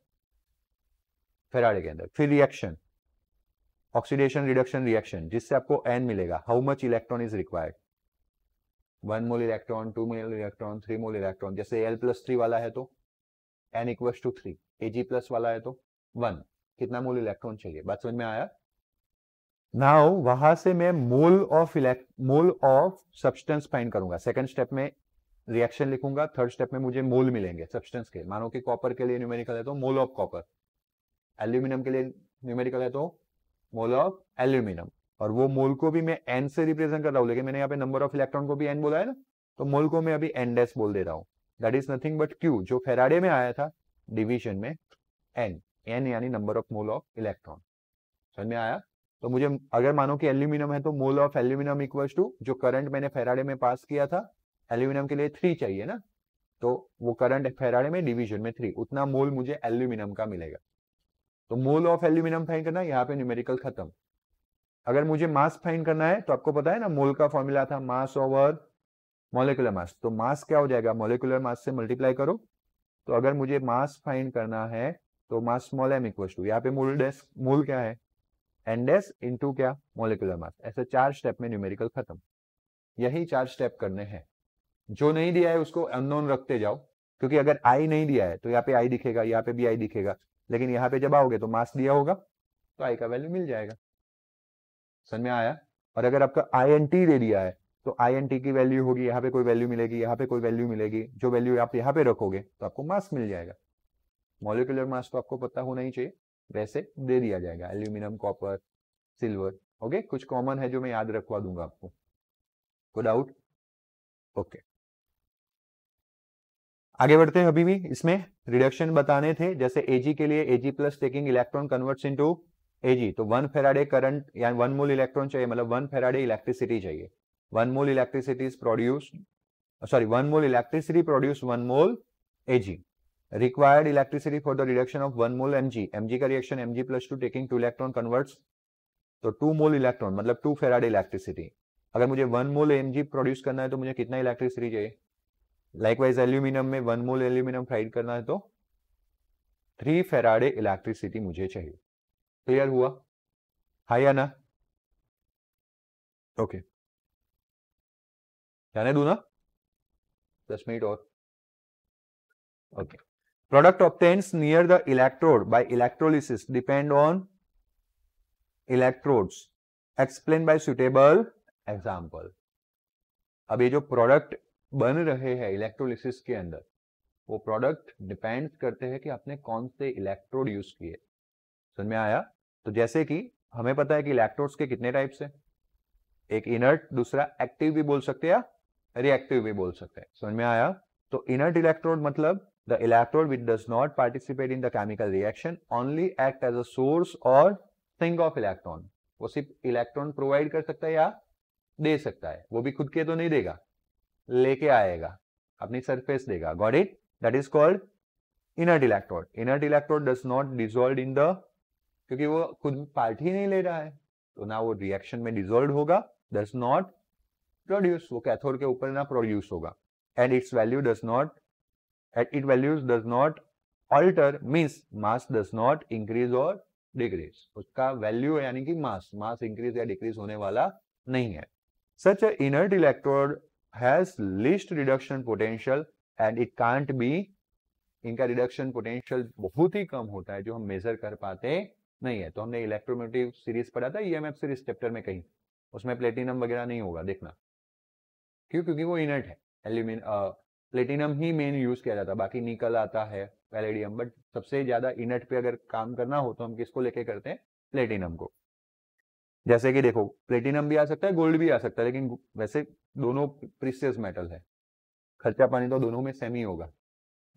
फैराडे के अंदर। फिर रिएक्शन, ऑक्सीडेशन रिडक्शन रिएक्शन, जिससे आपको N मिलेगा, how much electron is required, 1 mole electron, 2 mole electron, 3 mole electron. जैसे L+3 वाला है तो N इक्वल्स टू 3, Ag+ वाला है तो 1, कितना मोल इलेक्ट्रॉन चाहिए, बात समझ में आया? नाउ वहां से मैं मोल ऑफ सब्सटेंस फाइंड करूंगा। सेकंड स्टेप में रिएक्शन लिखूंगा, थर्ड स्टेप में मुझे मोल मिलेंगे सब्सटेंस के। मानो कि कॉपर के लिए न्यूमेरिकल है तो मोल ऑफ कॉपर, एल्यूमिनियम के लिए न्यूमेरिकल है तो मोल ऑफ एल्यूमिनियम। और वो मोल को भी मैं N से रिप्रेजेंट कर रहा हूं, लेकिन मैंने यहाँ पे नंबर ऑफ इलेक्ट्रॉन को भी N बोला है ना, तो मोल को मैं अभी N- बोल दे रहा हूं। That is nothing but Q, जो फैराडे में आया था डिवीजन में, N यानी number of mole of electron. समझ में आया? तो मुझे अगर मानो कि एल्यूमिनियम है तो mole of aluminium equals to जो करंट मैंने फैराडे में पास किया था, एल्यूमिनियम के लिए 3 चाहिए ना, तो वो करंट फैराडे में डिवीजन में 3, उतना मोल मुझे एल्यूमिनियम का मिलेगा। तो मोल ऑफ एल्यूमिनियम फाइंड करना, यहाँ पे न्यूमेरिकल खत्म। अगर मुझे मास फाइंड करना है तो आपको पता है ना, मोल का फॉर्मूला था मास ओवर मॉलिक्यूलर मास। तो मास क्या हो जाएगा, मॉलिक्यूलर मास से मल्टीप्लाई करो। तो अगर मुझे मास फाइंड करना है तो mass small m equal to, यहाँ पे मोल क्या है, N- इंटू क्या, मॉलिक्यूलर मास। ऐसे 4 स्टेप में न्यूमेरिकल खत्म। यही 4 स्टेप करने हैं, जो नहीं दिया है उसको अननोन रखते जाओ, क्योंकि अगर आई नहीं दिया है तो यहाँ पे आई दिखेगा, यहाँ पे भी आई दिखेगा, लेकिन यहाँ पे जब आओगे तो मास दिया होगा तो आई का वैल्यू मिल जाएगा। समझ में आया? और अगर आपका INT दे दिया है तो INT की वैल्यू होगी, यहाँ पे कोई वैल्यू मिलेगी, यहाँ पे कोई वैल्यू मिलेगी, जो वैल्यू आप यहाँ पे रखोगे तो आपको मास मिल जाएगा। मॉलिक्यूलर मास तो आपको पता होना ही चाहिए, वैसे दे दिया जाएगा, एल्यूमिनियम, कॉपर, सिल्वर। ओके, कुछ कॉमन है जो मैं याद रखवा दूंगा आपको। कोई डाउट? ओके, आगे बढ़ते हैं। अभी भी इसमें रिडक्शन बताने थे, जैसे Ag के लिए Ag plus taking electron converts into Ag, तो 1 फेराडे करंट या 1 मोल इलेक्ट्रॉन चाहिए, मतलब 1 फेराडे इलेक्ट्रिसिटी चाहिए। 1 mole electricity is produced, sorry 1 mole electricity produce 1 mole Ag। Required electricity for the reduction of 1 mole Mg, Mg का reaction Mg plus 2 taking 2 electron converts, तो 2 मोल electron मतलब 2 Faraday electricity. अगर मुझे 1 mole Mg produce करना है तो मुझे कितना इलेक्ट्रिसिटी चाहिए? लाइकवाइज एल्यूमिनियम में 1 मोल एल्यूमिनियम फ्राइड करना है तो 3 फेराडे इलेक्ट्रिसिटी मुझे चाहिए। क्लियर हुआ? हाँ या ना? ओके, जाने दूं ना 10 मिनट और। Okay, product obtains near the electrode by electrolysis depend on electrodes, explain by suitable example. अब ये जो प्रोडक्ट बन रहे हैं इलेक्ट्रोलिसिस के अंदर, वो प्रोडक्ट डिपेंड करते हैं कि आपने कौन से इलेक्ट्रोड यूज किए। समझ में आया? तो जैसे कि हमें पता है कि इलेक्ट्रोड्स के कितने टाइप्स हैं, एक इनर्ट, दूसरा एक्टिव भी बोल सकते हैं या रिएक्टिव भी बोल सकते हैं। समझ में आया? तो इनर्ट इलेक्ट्रोड मतलब the electrode which does not participate in the chemical reaction, only act as a source और सिंक ऑफ इलेक्ट्रॉन। वो सिर्फ इलेक्ट्रॉन प्रोवाइड कर सकता है या दे सकता है, वो भी खुद के तो नहीं देगा, लेके आएगा, अपनी सरफेस देगा। Got it? That is called inert electrode. Inert electrode does not dissolve in the, क्योंकि वो खुद पार्ट ही नहीं ले रहा है तो ना वो रिएक्शन में डिसॉल्व होगा, डज नॉट प्रोड्यूस, वो कैथोड के ऊपर ना प्रोड्यूस होगा, and its value does not, at it values does not alter, means mass does not increase और डिक्रीज। उसका वैल्यू यानी कि मास इंक्रीज या डिक्रीज होने वाला नहीं है। Such a inert electrode has least reduction potential and it can't be, इनका रिडक्शन पोटेंशियल बहुत ही कम होता है जो हम मेजर कर पाते नहीं है। तो हमने इलेक्ट्रोमोटिव सीरीज पढ़ा था, EMF सीरीज चैप्टर में कहीं, उसमें प्लेटिनम वगैरह नहीं होगा, देखना। क्यों? क्योंकि वो इनर्ट है। प्लेटिनम ही मेन यूज किया जाता है, बाकी निकल आता है, पैलेडियम, बट सबसे ज्यादा इनर्ट पे अगर काम करना हो तो हम किसको लेके करते हैं? प्लेटिनम को। जैसे कि देखो, प्लेटिनम भी आ सकता है, गोल्ड भी आ सकता है, लेकिन वैसे दोनों प्रीशियस मेटल है, खर्चा पानी तो दोनों में सेम ही होगा,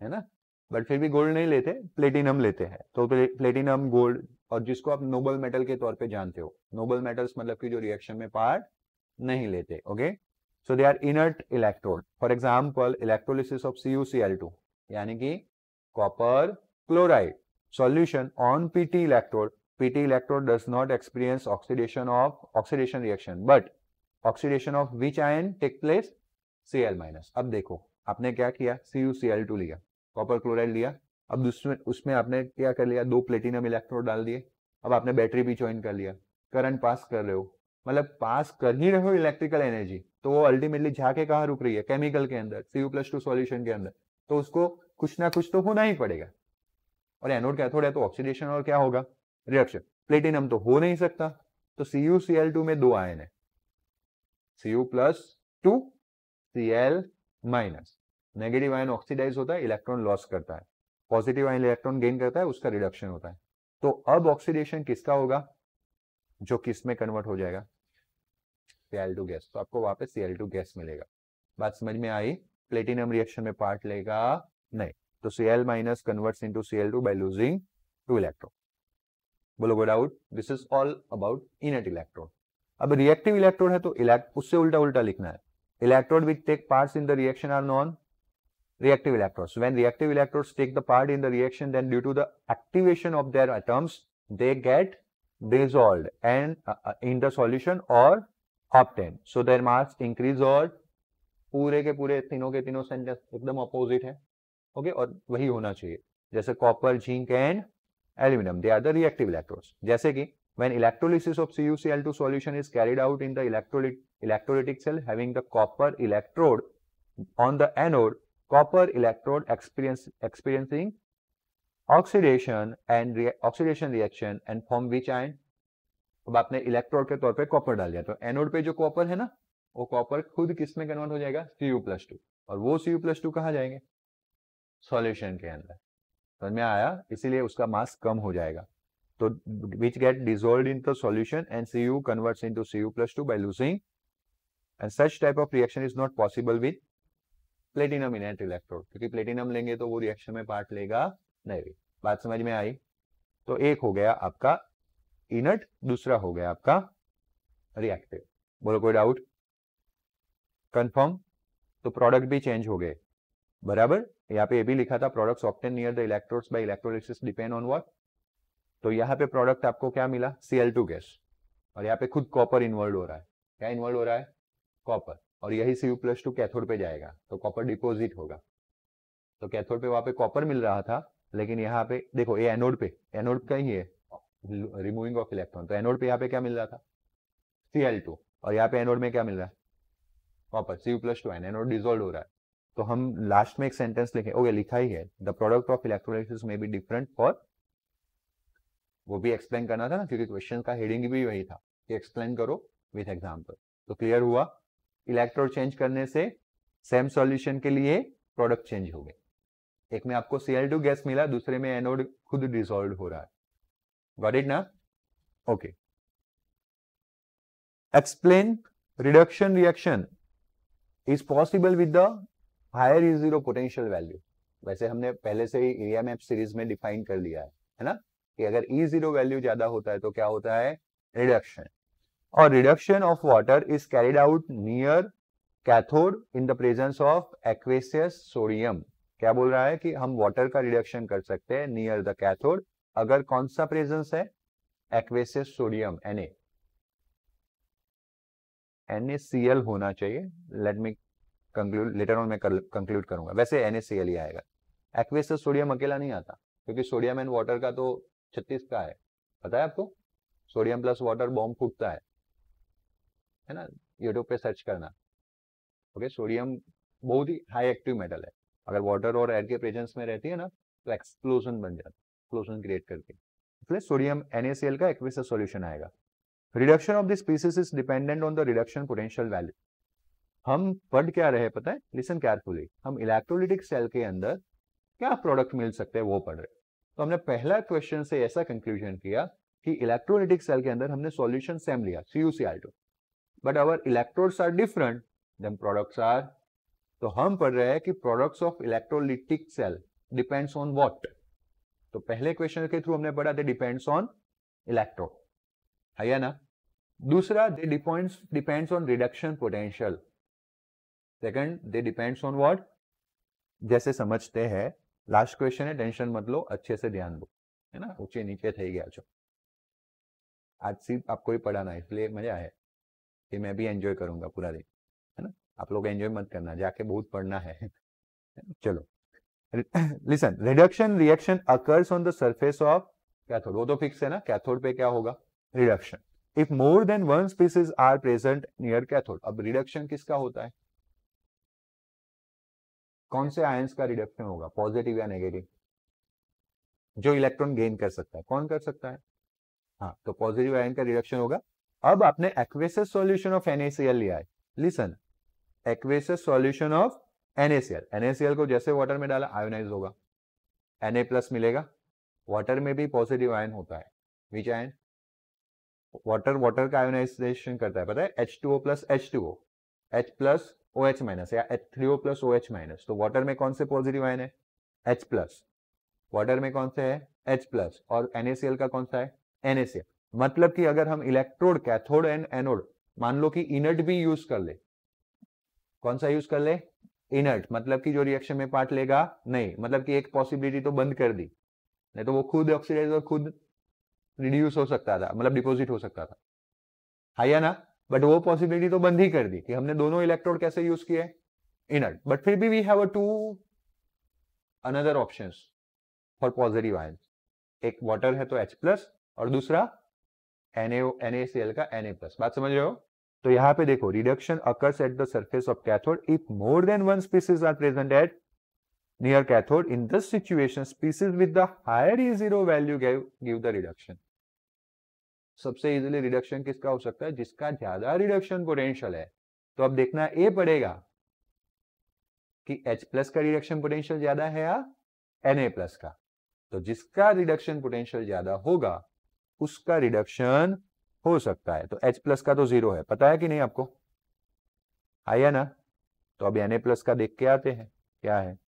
है ना, बट फिर भी गोल्ड नहीं लेते, प्लेटिनम लेते हैं। तो प्लेटिनम, गोल्ड, और जिसको आप नोबल मेटल के तौर पे जानते हो, नोबल मेटल्स मतलब कि जो रिएक्शन में पार्ट नहीं लेते। Okay, so they are inert electrode. For example electrolysis of CuCl2 यानी कि copper chloride solution on PT electrode. PT electrode does not experience oxidation reaction, but oxidation of which ion take place? Cl minus। अब देखो आपने क्या किया, CuCl2 लिया, copper chloride लिया, अब उसमें आपने क्या कर लिया, 2 प्लेटिनम इलेक्ट्रोड डाल दिए, अब आपने बैटरी भी ज्वाइन कर लिया, करंट पास कर रहे हो, मतलब पास कर ही रहे हो इलेक्ट्रिकल एनर्जी, तो वो अल्टीमेटली जाके कहाँ रुक रही है? केमिकल के अंदर, Cu+2 सॉल्यूशन के अंदर, तो उसको कुछ ना कुछ तो होना ही पड़ेगा। और एनोड कैथोड है तो ऑक्सीडेशन और क्या होगा? रिएक्शन। प्लेटिनम तो हो नहीं सकता, तो CuCl2 में 2 आयन है, Cu+2 Cl-। Negative ion oxidise होता है, इलेक्ट्रॉन लॉस करता है, पॉजिटिव आयन इलेक्ट्रॉन गेन करता है, उसका रिडक्शन होता है। तो अब ऑक्सीडेशन किसका होगा? जो किस में कन्वर्ट हो जाएगा? Cl2 gas. तो आपको वापस Cl2 गैस मिलेगा। बात समझ में आई? प्लेटिनम रिएक्शन में पार्ट लेगा नहीं, तो Cl- converts into Cl2 by losing 2 electron. बोलो गो doubt? This is all about inert electrode. अब रिएक्टिव इलेक्ट्रोड है तो उससे उल्टा उल्टा लिखना है। Electrode which take parts in the reaction are non reactive electrodes. When reactive electrodes take the part in the reaction, then due to the activation of their atoms, they get dissolved and in the solution or obtained. So their mass increase और पूरे के पूरे तीनों के तीनों sentence एकदम opposite है। Okay, और वही होना चाहिए जैसे copper, zinc and aluminium, they are the reactive electrodes. जैसे कि when electrolysis of CuCl2 solution is carried out in the electrolytic cell having the copper electrode on the anode, copper electrode experiencing oxidation reaction and form which ion? अब आपने electrode के तौर पे copper डाल दिया, तो एनोड पे जो कॉपर है ना, वो कॉपर खुद किस में कन्वर्ट हो जाएगा? Cu+2, और वो Cu+2 कहाँ जाएंगे? सॉल्यूशन के अंदर। समझ में आया? इसीलिए उसका मास कम हो जाएगा। तो which get dissolved into solution and Cu converts into Cu+2 by losing, and such type of reaction is not possible with platinum inert electrode, क्योंकि प्लेटिनम लेंगे तो वो रिएक्शन में पार्ट लेगा नहीं। बात समझ में आई? तो एक हो गया आपका इनर्ट, दूसरा हो गया आपका रिएक्टिव। बोलो कोई डाउट? कंफर्म? तो प्रोडक्ट भी चेंज हो गए, बराबर। यहाँ पे ये भी लिखा था products obtain near the electrodes by electrolysis depend on what. तो यहाँ पे प्रोडक्ट आपको क्या मिला? Cl2 गैस, और यहाँ पे खुद कॉपर इन्वॉल्व हो रहा है। क्या इन्वॉल्व हो रहा है? कॉपर, और यही Cu+2 कैथोड पे जाएगा, तो कॉपर डिपोजिट होगा। तो कैथोड पे वहां पे कॉपर मिल रहा था, लेकिन यहाँ पे देखो ये एनोड पे, एनोड का ही है रिमूविंग ऑफ इलेक्ट्रॉन, तो एनोड पे यहाँ पे क्या मिल रहा था? Cl2, और यहाँ पे एनोड में क्या मिल रहा है? कॉपर, Cu+2 एनोड डिसॉल्व हो रहा है। तो हम लास्ट में एक सेंटेंस लिखे, ओके लिखा ही है, द प्रोडक्ट ऑफ इलेक्ट्रोलाइसिस में बी डिफरेंट फॉर, वो भी एक्सप्लेन करना था ना, क्योंकि क्वेश्चन का हेडिंग भी वही था कि एक्सप्लेन करो विथ एग्जांपल। तो क्लियर हुआ? इलेक्ट्रोड चेंज करने से सेम सॉल्यूशन के लिए प्रोडक्ट चेंज हो गए। एक में आपको Cl2 गैस मिला, दूसरे में एनोड खुद डिसॉल्व हो रहा है। गॉट इट ना? Okay. Explain reduction reaction is possible with the higher E0 potential value. वैसे हमने पहले से ही EMF सीरीज में डिफाइन कर लिया है ना, कि अगर E0 वैल्यू ज्यादा होता है तो क्या होता है? रिडक्शन। और reduction of water is carried out near cathode in the presence of aqueous sodium. क्या बोल रहा है? कि हम वाटर का रिडक्शन कर सकते हैं नियर द कैथोड, अगर कौन सा प्रेजेंस है? एक्वेसियस सोडियम, NaCl होना चाहिए। Let me conclude, later on मैं कंक्लूड करूंगा। वैसे NaCl ही आएगा, एक्वेसियस सोडियम अकेला नहीं आता, क्योंकि सोडियम एंड वाटर का तो 36 का है, पता है आपको? सोडियम प्लस वाटर बॉम्ब फूटता है ना, यूट्यूब पे सर्च करना। ओके, सोडियम बहुत ही हाई एक्टिव मेटल है, अगर वाटर और एयर के प्रेजेंस में रहती है ना तो एक्सप्लोजन बन जाता है, एक्सप्लोजन क्रिएट करके। इसलिए सोडियम NaCl का एक्वेसियस सॉल्यूशन आएगा। Reduction of the species is dependent on the reduction potential value. हम पढ़ क्या रहे पता है? Listen carefully. हम इलेक्ट्रोलिटिक सेल के अंदर क्या प्रोडक्ट मिल सकते हैं वो पढ़ रहे। तो हमने पहला क्वेश्चन से ऐसा कंक्लूजन किया कि इलेक्ट्रोलिटिक सेल के अंदर हमने सॉल्यूशन सेम लिया, CuCl2, but our electrodes are different then products are. तो हम पढ़ रहे हैं कि products of electrolytic cell depends on what. तो पहले क्वेश्चन के थ्रू हमने पढ़ा था डिपेंड्स ऑन इलेक्ट्रोड, है ना। दूसरा, they depends on reduction potential. Second, they depends on what. जैसे समझते हैं, लास्ट क्वेश्चन है, टेंशन मत लो, अच्छे से ध्यान दो, है ना। ऊंचे नीचे થઈ ગયા છો, आज सिर्फ आपको ही पढ़ाना है, इसलिए मजा है कि मैं भी एंजॉय करूंगा पूरा दिन, है ना। आप लोग एंजॉय मत करना, जाके बहुत पढ़ना है। चलो listen, reduction reaction occurs on the surface of cathode. वो तो फिक्स है ना, कैथोड पे क्या होगा? Reduction. If more than one species are present near cathode. अब रिडक्शन किसका होता है? कौन से आयंस का रिडक्शन होगा, पॉजिटिव या नेगेटिव? जो इलेक्ट्रॉन गेन कर सकता है, कौन कर सकता है? हाँ, तो पॉजिटिव आयन का रिडक्शन होगा। अब आपने एक्वेसियस सॉल्यूशन ऑफ NaCl लिया है। Listen, aqueous solution of NaCl को जैसे वाटर में डाला आयोनाइज होगा, Na+ मिलेगा। वाटर में भी पॉजिटिव आयन होता है, विच आयन? वाटर का आयोनाइजेशन करता है, पता है? H2O + H2O, H+ OH- या H3O + OH-। तो वाटर में कौन से पॉजिटिव आयन है? H+। वाटर में कौन से है? H+। और NaCl का कौन सा है? NaCl। मतलब कि अगर हम इलेक्ट्रोड, कैथोड एंड एनोड, मान लो कि इनर्ट भी यूज कर ले, कौन सा यूज कर ले? इनर्ट। मतलब कि जो रिएक्शन में पार्ट लेगा नहीं, मतलब कि एक पॉसिबिलिटी तो बंद कर दी, नहीं तो वो खुद ऑक्सीडाइज और खुद रिड्यूस हो सकता था, मतलब डिपोजिट हो सकता था, है या ना। बट वो पॉसिबिलिटी तो बंद ही कर दी कि हमने दोनों इलेक्ट्रोड कैसे यूज किए? इनर्ट। बट फिर भी we have to another options for positive ions. एक वाटर है तो H+ और दूसरा NaCl का Na+। बात समझ रहे हो? तो यहां पे देखो, reduction occurs at the surface of cathode if more than one species are present at near cathode. In this situation, species with the higher E0 value give the reduction. सबसे इजीली रिडक्शन किसका हो सकता है? जिसका ज्यादा reduction potential है. तो अब देखना ए पड़ेगा कि H प्लस का रिडक्शन पोटेंशियल ज्यादा है या Na प्लस का. तो जिसका रिडक्शन पोटेंशियल ज्यादा होगा उसका रिडक्शन हो सकता है. तो H प्लस का तो 0 है, पता है कि नहीं आपको? आया ना? तो अब Na प्लस का देख के आते हैं क्या है.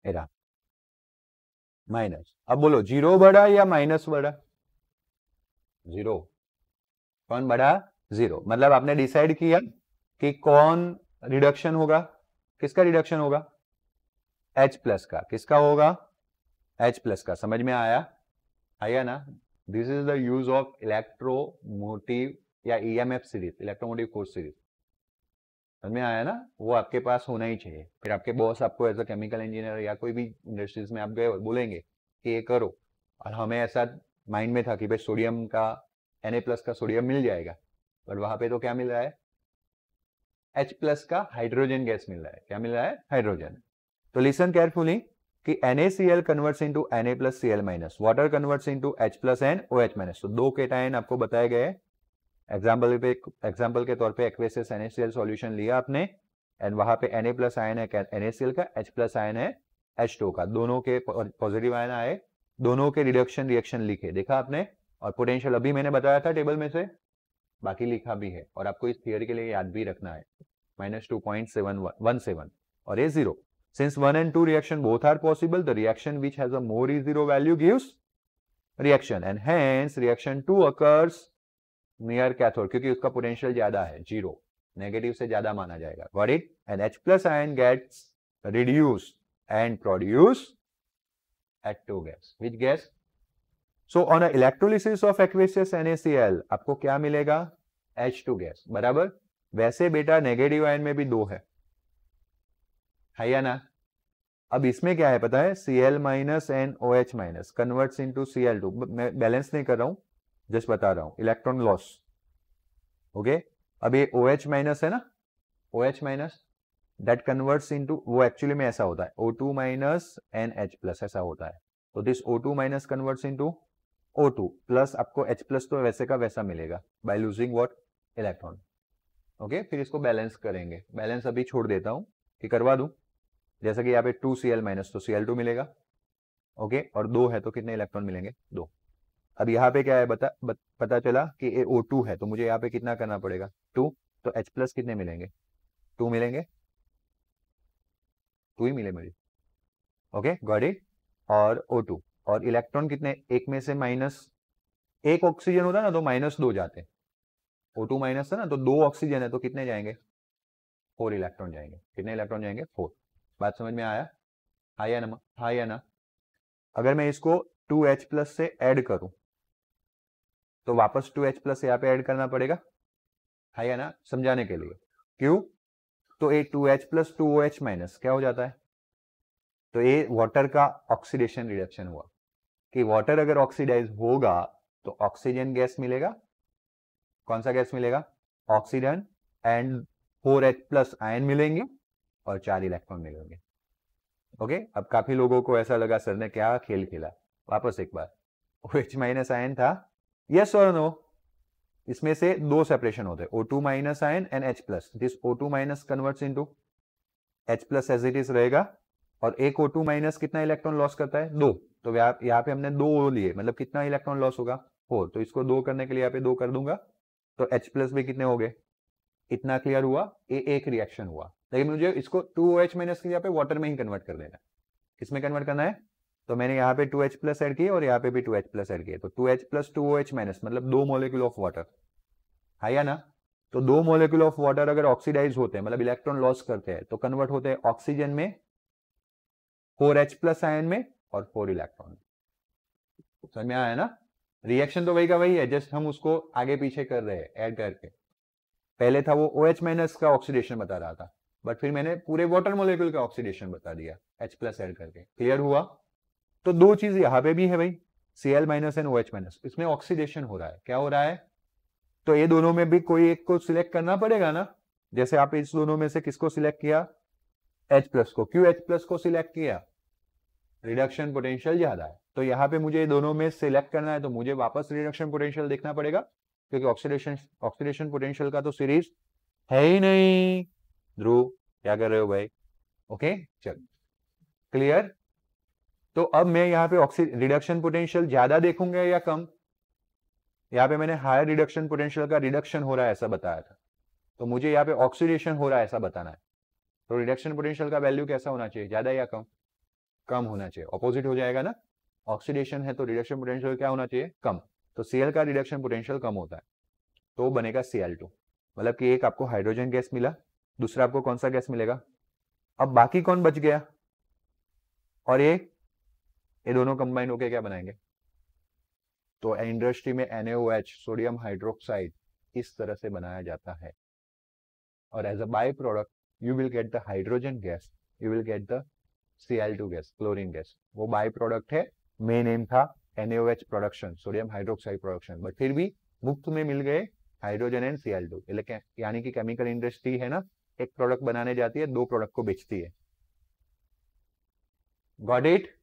Era minus. अब बोलो 0 बड़ा या माइनस बड़ा? 0. कौन बड़ा? 0. मतलब आपने डिसाइड किया कि कौन रिडक्शन होगा. किसका रिडक्शन होगा? H प्लस का. किसका होगा? H प्लस का. समझ में आया ना? This is the use of electromotive या EMF series, electromotive force series. समझ में आया ना? वो आपके पास होना ही चाहिए. फिर आपके बॉस आपको एज अ केमिकल इंजीनियर या कोई भी इंडस्ट्रीज में आप गए बोलेंगे कि ये करो, और हमें ऐसा माइंड में था कि भाई सोडियम का Na प्लस का सोडियम मिल जाएगा, पर वहां पे तो क्या मिल रहा है? H प्लस का हाइड्रोजन गैस मिल रहा है. क्या मिल रहा है? हाइड्रोजन. तो लिसन केयरफुली कि NaCl converts into Na plus Cl minus, water converts into H plus and OH minus. तो दो केटायन आपको बताए गए. एग्जाम्पल के तौर पे एक्वेसियस NaCl सॉल्यूशन लिया आपने, एंड वहां पे Na प्लस आयन है NaCl का, H प्लस आयन है H2 का. दोनों के पॉजिटिव आयन आए, दोनों के रिडक्शन रिएक्शन लिखे, देखा आपने. और पोटेंशियल अभी मैंने बताया था टेबल में से, बाकी लिखा भी है, और आपको इस थियरी के लिए याद भी रखना है. -2.717 और ये 0. Since 1 and 2 reaction both are possible, the reaction which has a more E0 value gives reaction, and hence reaction 2 occurs near cathode, क्योंकि उसका पोटेंशियल ज्यादा है, 0. नेगेटिव से ज्यादा माना जाएगा. Got it? And H plus ion gets reduced and produce H2 gas. Which gas? So on a electrolysis of aqueous NaCl आपको क्या मिलेगा? H2 gas. बराबर. वैसे बेटा नेगेटिव आयन में भी 2 है या ना? अब इसमें क्या है पता है? Cl minus and OH minus converts into Cl2. मैं बैलेंस नहीं कर रहा हूं, जस्ट बता रहा हूं. Electron loss. ओके. अब ये OH माइनस है ना, OH minus that converts into, वो एक्चुअली में ऐसा होता है O2 minus and H plus, ऐसा होता है. तो this O2 minus converts into O2 plus, आपको H प्लस तो वैसे का वैसा मिलेगा by losing what? Electron. Okay. फिर इसको बैलेंस करेंगे. बैलेंस अभी छोड़ देता हूं कि करवा दूं. जैसा कि यहाँ पे 2Cl माइनस, तो Cl2 मिलेगा. ओके. और 2 है तो कितने इलेक्ट्रॉन मिलेंगे? 2. अब यहाँ पे क्या है पता चला कि ये O2 है, तो मुझे यहाँ पे कितना करना पड़ेगा? 2. तो H प्लस कितने मिलेंगे? 2 मिलेंगे. 2 ही मिले मुझे. ओके. Got it. और O2 और इलेक्ट्रॉन कितने? एक में से माइनस, एक ऑक्सीजन होता है ना तो -2 जाते हैं. O2 माइनस है ना, तो 2 ऑक्सीजन है तो कितने जाएंगे? 4 इलेक्ट्रॉन जाएंगे. कितने इलेक्ट्रॉन जाएंगे? 4. बात समझ में आया? हाँ या ना? अगर मैं इसको 2H प्लस से ऐड करूं तो वापस 2H प्लस यहाँ पे ऐड करना पड़ेगा, हाँ या ना? समझाने के लिए. क्यों? तो ये 2H प्लस 2OH माइनस क्या हो जाता है? तो ये वाटर का ऑक्सीडेशन रिडक्शन हुआ, कि वाटर अगर ऑक्सीडाइज होगा तो ऑक्सीजन गैस मिलेगा. कौन सा गैस मिलेगा? Oxygen. And 4H plus ion मिलेंगे और 4 इलेक्ट्रॉन मिलेंगे. ओके. अब काफी लोगों को ऐसा लगा सर ने क्या खेल खेला. वापस एक बार, OH माइनस आयन था, यस और नो? इसमें से 2 सेपरेशन होते हैं, O2 minus ion and H plus. This O2 minus converts into H plus as it is रहेगा, और एक O2 माइनस कितना इलेक्ट्रॉन लॉस करता है? 2. तो यहाँ पे हमने 2 लिए, मतलब कितना इलेक्ट्रॉन लॉस होगा? 4. तो इसको 2 करने के लिए यहाँ पे 2 कर दूंगा, तो H प्लस भी कितने हो गए? इतना क्लियर हुआ? ये एक रिएक्शन हुआ. लेकिन मुझे इसको 2OH माइनस के यहाँ पे वाटर में ही कन्वर्ट कर देना है. किसमें कन्वर्ट करना है? तो मैंने यहाँ पे 2H प्लस ऐड किए और यहाँ पे भी 2H प्लस ऐड किए. तो 2H प्लस 2OH माइनस मतलब 2 मॉलिक्यूल ऑफ वाटर, है या ना? तो 2 मॉलिक्यूल ऑफ वाटर अगर ऑक्सीडाइज होते हैं, मतलब इलेक्ट्रॉन लॉस करते हैं, तो कन्वर्ट होते हैं ऑक्सीजन में, 4H प्लस आयन में, और 4 इलेक्ट्रॉन. समझ में आया ना? रिएक्शन तो वही का वही है, जस्ट हम उसको आगे पीछे कर रहे हैं ऐड करके. पहले था वो OH माइनस का ऑक्सीडेशन बता रहा था, बट फिर मैंने पूरे वाटर मॉलिक्यूल का ऑक्सीडेशन बता दिया H प्लस ऐड करके. क्लियर हुआ? तो 2 चीज यहां पे भी है भाई. Cl minus and OH minus, इसमें ऑक्सीडेशन हो रहा है, क्या हो रहा है? तो ये दोनों में भी कोई एक को सिलेक्ट करना पड़ेगा ना। जैसे आप इस दोनों में से किसको सिलेक्ट किया? H प्लस को। क्यों H प्लस को सिलेक्ट किया? रिडक्शन पोटेंशियल ज्यादा है। तो यहाँ पे मुझे दोनों में सिलेक्ट करना है, तो मुझे वापस रिडक्शन पोटेंशियल देखना पड़ेगा, क्योंकि ऑक्सीडेशन पोटेंशियल का तो सीरीज है ही नहीं। ध्रुव क्या कर रहे हो भाई? ओके चल, क्लियर। तो अब मैं यहाँ पे रिडक्शन पोटेंशियल ज्यादा देखूंगा या कम? यहाँ पे मैंने हायर रिडक्शन पोटेंशियल का रिडक्शन हो रहा है ऐसा बताया था, तो मुझे यहाँ पे ऑक्सीडेशन हो रहा है ऐसा बताना है। तो रिडक्शन पोटेंशियल का वैल्यू कैसा होना चाहिए? ज्यादा या कम? कम होना चाहिए, ऑपोजिट हो जाएगा ना। ऑक्सीडेशन है तो रिडक्शन पोटेंशियल क्या होना चाहिए? कम। तो Cl का रिडक्शन पोटेंशियल कम होता है, तो बनेगा Cl2। मतलब कि एक आपको हाइड्रोजन गैस मिला, दूसरा आपको कौन सा गैस मिलेगा? अब बाकी कौन बच गया? और ये दोनों कंबाइन होके क्या बनाएंगे? तो इंडस्ट्री में NaOH, सोडियम हाइड्रोक्साइड, इस तरह से बनाया जाता है। और as a by product you will get the hydrogen gas, you will get the Cl2 gas, chlorine gas. वो बाय प्रोडक्ट है, मेन एम था NaOH production, sodium hydroxide production, but फिर भी मुफ्त में मिल गए हाइड्रोजन एंड Cl2। यानी कि केमिकल इंडस्ट्री है ना, एक प्रोडक्ट बनाने जाती है, दो प्रोडक्ट को बेचती है। Got it?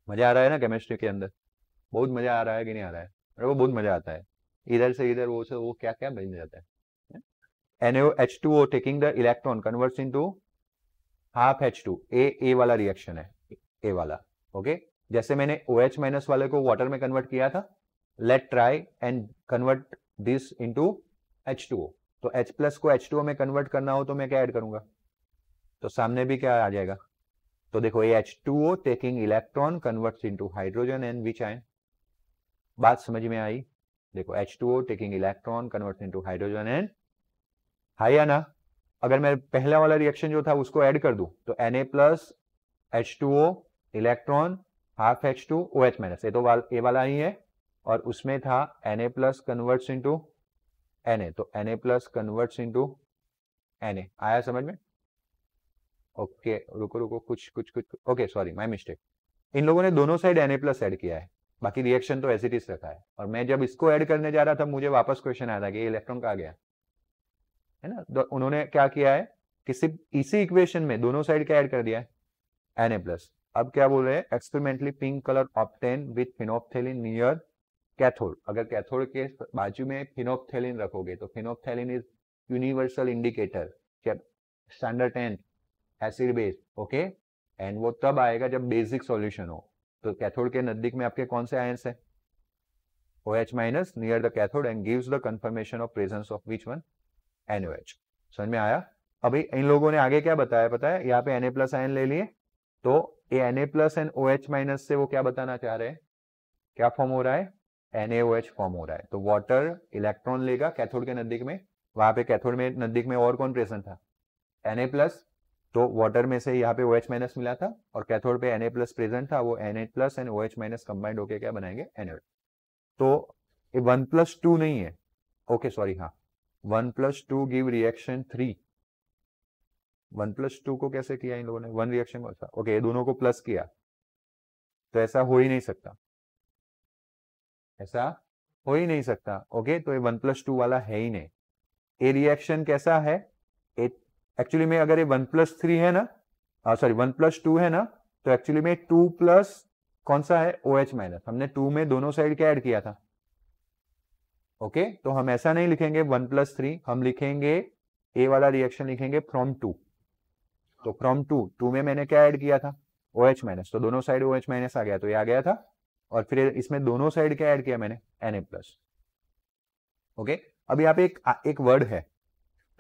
मजा आ रहा है ना केमिस्ट्री के अंदर? बहुत मजा आ रहा है कि नहीं आ रहा है? मेरे को बहुत मजा आता है, इधर से इधर वो से वो क्या क्या बन जाता है। NaOH2O taking the electron converts into half H2, ए वाला रिएक्शन है, ए वाला। ओके, जैसे मैंने OH माइनस वाले को वाटर में कन्वर्ट किया था, late try and convert this into H2O। तो H प्लस को H2O में कन्वर्ट करना हो तो मैं क्या ऐड करूंगा? तो सामने भी क्या आ जाएगा? तो देखो ये H2O taking electron converts into hydrogen and which ion. बात समझ में आई? देखो H2O taking electron converts into hydrogen and, high या ना? अगर मैं पहला वाला रिएक्शन जो था उसको ऐड कर दूं तो Na plus H2O electron half H2 OH minus, ये तो ए वाला ही है, और उसमें था Na plus converts into Na, तो Na plus converts into Na। आया समझ में? ओके रुको रुको, कुछ कुछ कुछ ओके सॉरी माय मिस्टेक। इन लोगों ने दोनों साइड Na प्लस ऐड किया है, बाकी रिएक्शन तो एज इट इज रखा है। और मैं जब इसको ऐड करने जा रहा था मुझे वापस क्वेश्चन आया था कि इलेक्ट्रॉन कहाँ गया, है ना। तो उन्होंने क्या किया है कि सिर्फ इसी इक्वेशन में दोनों साइड क्या ऐड कर दिया है? Na plus. अब क्या बोल रहे हैं? Experimentally pink colour obtain with phenolphthalein near cathode. अगर कैथोड के बाजू में फिनोप्थेलिन रखोगे तो phenolphthalein is universal indicator, standard 10 acid base. Okay, and वो तब आएगा जब बेसिक सॉल्यूशन हो। तो कैथोड के नजदीक में आपके कौन से आयंस है? OH minus near the cathode and gives the confirmation of presence of which one? NaOH। समझ में आया? अभी इन लोगों ने आगे क्या बताया पता है? यहाँ पे Na प्लस आयन ले लिए, तो ये Na plus and OH minus से वो क्या बताना चाह रहे हैं? क्या फॉर्म हो रहा है? NaOH फॉर्म हो रहा है। तो वाटर इलेक्ट्रॉन लेगा कैथोड के नजदीक में, वहां पे कैथोड में नजदीक में और कौन प्रेजेंट था? Na plus. तो वाटर में से यहाँ पे OH माइनस मिला था और कैथोड पे Na प्लस प्रेजेंट था, वो Na plus and OH minus combined होकर क्या बनाएंगे? NaOH। तो ये 1+2 नहीं है, ओके सॉरी, हाँ 1+2 गिव रिएक्शन 3। 1+2 को कैसे किया इन लोगों ने? 1 रिएक्शन को, अच्छा ओके, दोनों को प्लस किया, तो ऐसा हो ही नहीं सकता, ऐसा हो ही नहीं सकता। ओके, तो ये 1+2 वाला है ही नहीं। ये रिएक्शन कैसा है? एक्चुअली में अगर ये 1+3 है ना, सॉरी 1+2 है ना, तो एक्चुअली में 2 प्लस कौन सा है? OH minus. हमने 2 में दोनों साइड क्या ऐड किया था? ओके, तो हम ऐसा नहीं लिखेंगे 1+3, हम लिखेंगे ए वाला रिएक्शन लिखेंगे फ्रॉम 2। तो फ्रॉम 2 में मैंने क्या ऐड किया था? OH माइनस, तो दोनों साइड OH माइनस आ गया, तो ये आ गया था। और फिर इसमें दोनों साइड क्या ऐड किया मैंने? Na plus. ओके, अब यहाँ पे एक वर्ड है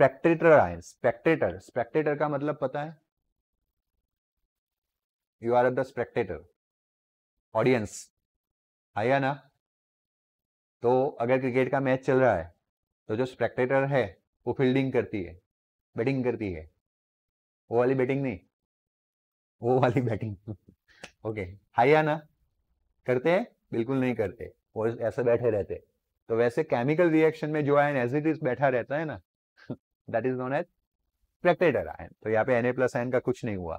स्पेक्टेटर आयन। स्पेक्टेटर, स्पेक्टेटर का मतलब पता है? You are the spectator, audience, आया ना। तो अगर क्रिकेट का मैच चल रहा है तो जो स्पेक्टेटर है वो फील्डिंग करती है, बैटिंग करती है, वो वाली बैटिंग नहीं, वो वाली बैटिंग ओके, हाई या ना? करते हैं? बिल्कुल नहीं करते, वो ऐसे बैठे रहते। तो वैसे केमिकल रिएक्शन में जो आयन एज इट इज बैठा रहता है ना that is known as spectator ion. तो यहाँ पे Na प्लस आयन का कुछ नहीं हुआ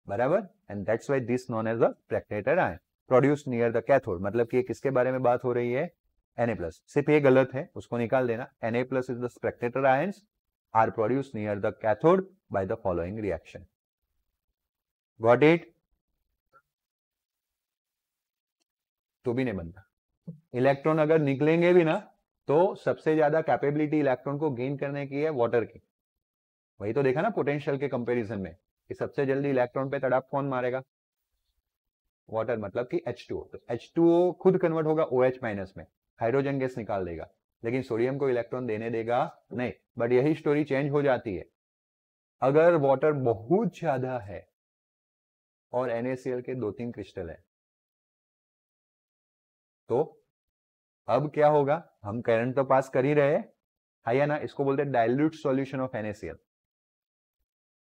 बराबर, and that's why this known as a spectator ion. Produce near the cathode, मतलब कि किसके बारे में बात हो रही है, Na+। सिर्फ ये गलत है, उसको निकाल देना। Na+ is the spectator ions are produce near the cathode by the following reaction. Got it? तो भी नहीं बनता। इलेक्ट्रॉन अगर निकलेंगे भी ना तो सबसे ज्यादा कैपेबिलिटी इलेक्ट्रॉन को गेन करने की है वाटर की। वही तो देखा ना पोटेंशियल के कंपैरिजन में कि सबसे जल्दी इलेक्ट्रॉन पे तड़ाप कौन मारेगा, वाटर, मतलब कि H2O। तो H2O खुद कन्वर्ट होगा OH- में, हाइड्रोजन गैस निकाल देगा, लेकिन सोडियम को इलेक्ट्रॉन देने देगा नहीं। बट यही स्टोरी चेंज हो जाती है अगर वाटर बहुत ज्यादा है और NaCl के 2-3 क्रिस्टल है। तो अब क्या होगा, हम करंट तो पास कर ही रहे हैं, है या ना, इसको बोलते हैं डाइल्यूट सॉल्यूशन ऑफ NaCl।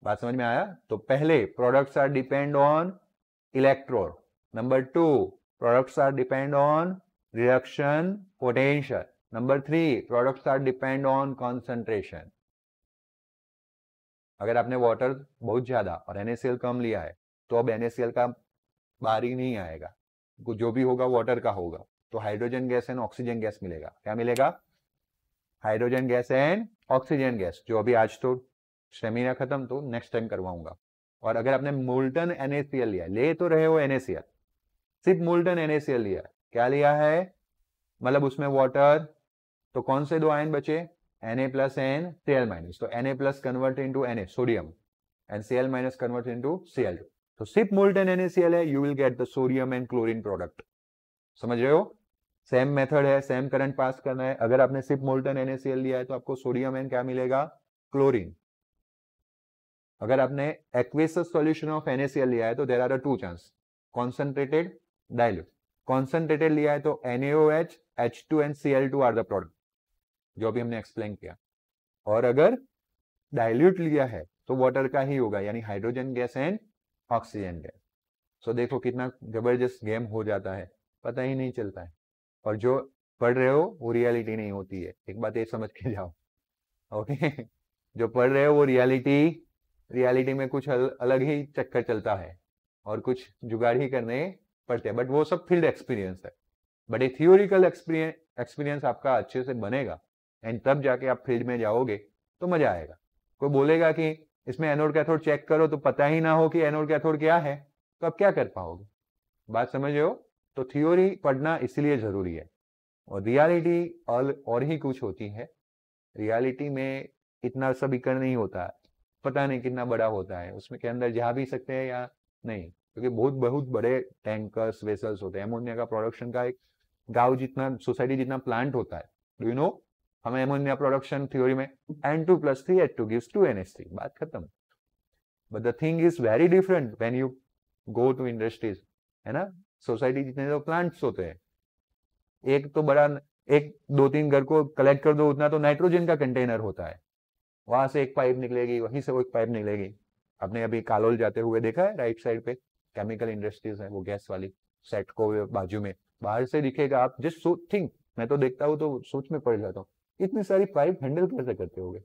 बात समझ में आया? तो पहले products are depend on electrode, number 2 products are depend on reduction potential, number 3 products are depend on concentration. अगर आपने वाटर बहुत ज्यादा और NaCl कम लिया है तो अब NaCl का बारी नहीं आएगा, जो भी होगा वाटर का होगा, तो hydrogen gas and oxygen gas मिलेगा। क्या मिलेगा? Hydrogen gas and oxygen gas. जो अभी आज तो सेमिनार खत्म, तो नेक्स्ट टाइम करवाऊंगा। और अगर आपने मोल्टन NaCl लिया, ले तो रहे हो NaCl, सिर्फ मोल्टन NaCl लिया, क्या लिया है, मतलब उसमें वाटर, तो कौन से दो आयन बचे, Na+ एंड Cl-। तो Na+ convert into Na sodium and Cl- convert into Cl2। तो सिर्फ मोल्टन NaCl है, you will get the sodium and chlorine product. समझ रहे हो? सेम मेथड है, सेम करंट पास करना है। अगर आपने सिर्फ मोल्टन NaCl लिया है तो आपको सोडियम एंड क्या मिलेगा, क्लोरीन। अगर आपने एक्वेसस सॉल्यूशन ऑफ NaCl लिया है तो there are 2 chance, concentrated, dilute. Concentrated लिया है तो NaOH, H2 and Cl2 are the product, जो अभी हमने एक्सप्लेन किया। और अगर डाइल्यूट लिया है तो वाटर का ही होगा, यानी hydrogen gas and oxygen gas. So देखो कितना जबरदस्त गेम हो जाता है, पता ही नहीं चलता है। और जो पढ़ रहे हो वो रियलिटी नहीं होती है, एक बात ये समझ के जाओ, ओके। जो पढ़ रहे हो वो रियलिटी में कुछ अलग ही चक्कर चलता है और कुछ जुगाड़ ही करने पड़ते हैं, बट वो सब फील्ड एक्सपीरियंस है। बट एक थियोरिकल एक्सपीरियंस आपका अच्छे से बनेगा एंड तब जाके आप फील्ड में जाओगे तो मजा आएगा। कोई बोलेगा कि इसमें एनोड कैथोड चेक करो, तो पता ही ना हो कि एनोड कैथोड क्या है, तो आप क्या कर पाओगे? बात समझ रहे हो? तो थियोरी पढ़ना इसलिए जरूरी है, और रियलिटी और ही कुछ होती है। रियलिटी में इतना सब इकड़ नहीं होता, पता नहीं कितना बड़ा होता है, उसमें के अंदर जा भी सकते हैं या नहीं, क्योंकि बहुत बहुत बड़े टैंकर्स वेसल्स होते हैं। अमोनिया का प्रोडक्शन का एक गांव जितना, सोसाइटी जितना प्लांट होता है। Do you know? हमें अमोनिया प्रोडक्शन थ्योरी में N2 + 3 H2 gives 2 NH3, बात खत्म। But the thing is very different when you go to industries, है ना। सोसाइटी जितने तो प्लांट्स होते हैं, एक तो बड़ा, एक 2-3 घर को कलेक्ट कर दो उतना तो नाइट्रोजन का कंटेनर होता है, वहां से एक पाइप निकलेगी, वहीं से वो एक पाइप निकलेगी। आपने अभी कालोल जाते हुए देखा है, राइट साइड पे केमिकल इंडस्ट्रीज है, वो गैस वाली सेट को बाजू में, बाहर से दिखेगा, आप जस्ट थिंक, मैं तो देखता हूँ तो सोच में पड़ जाता हूँ, इतनी सारी पाइप हैंडल कैसे करते होगे।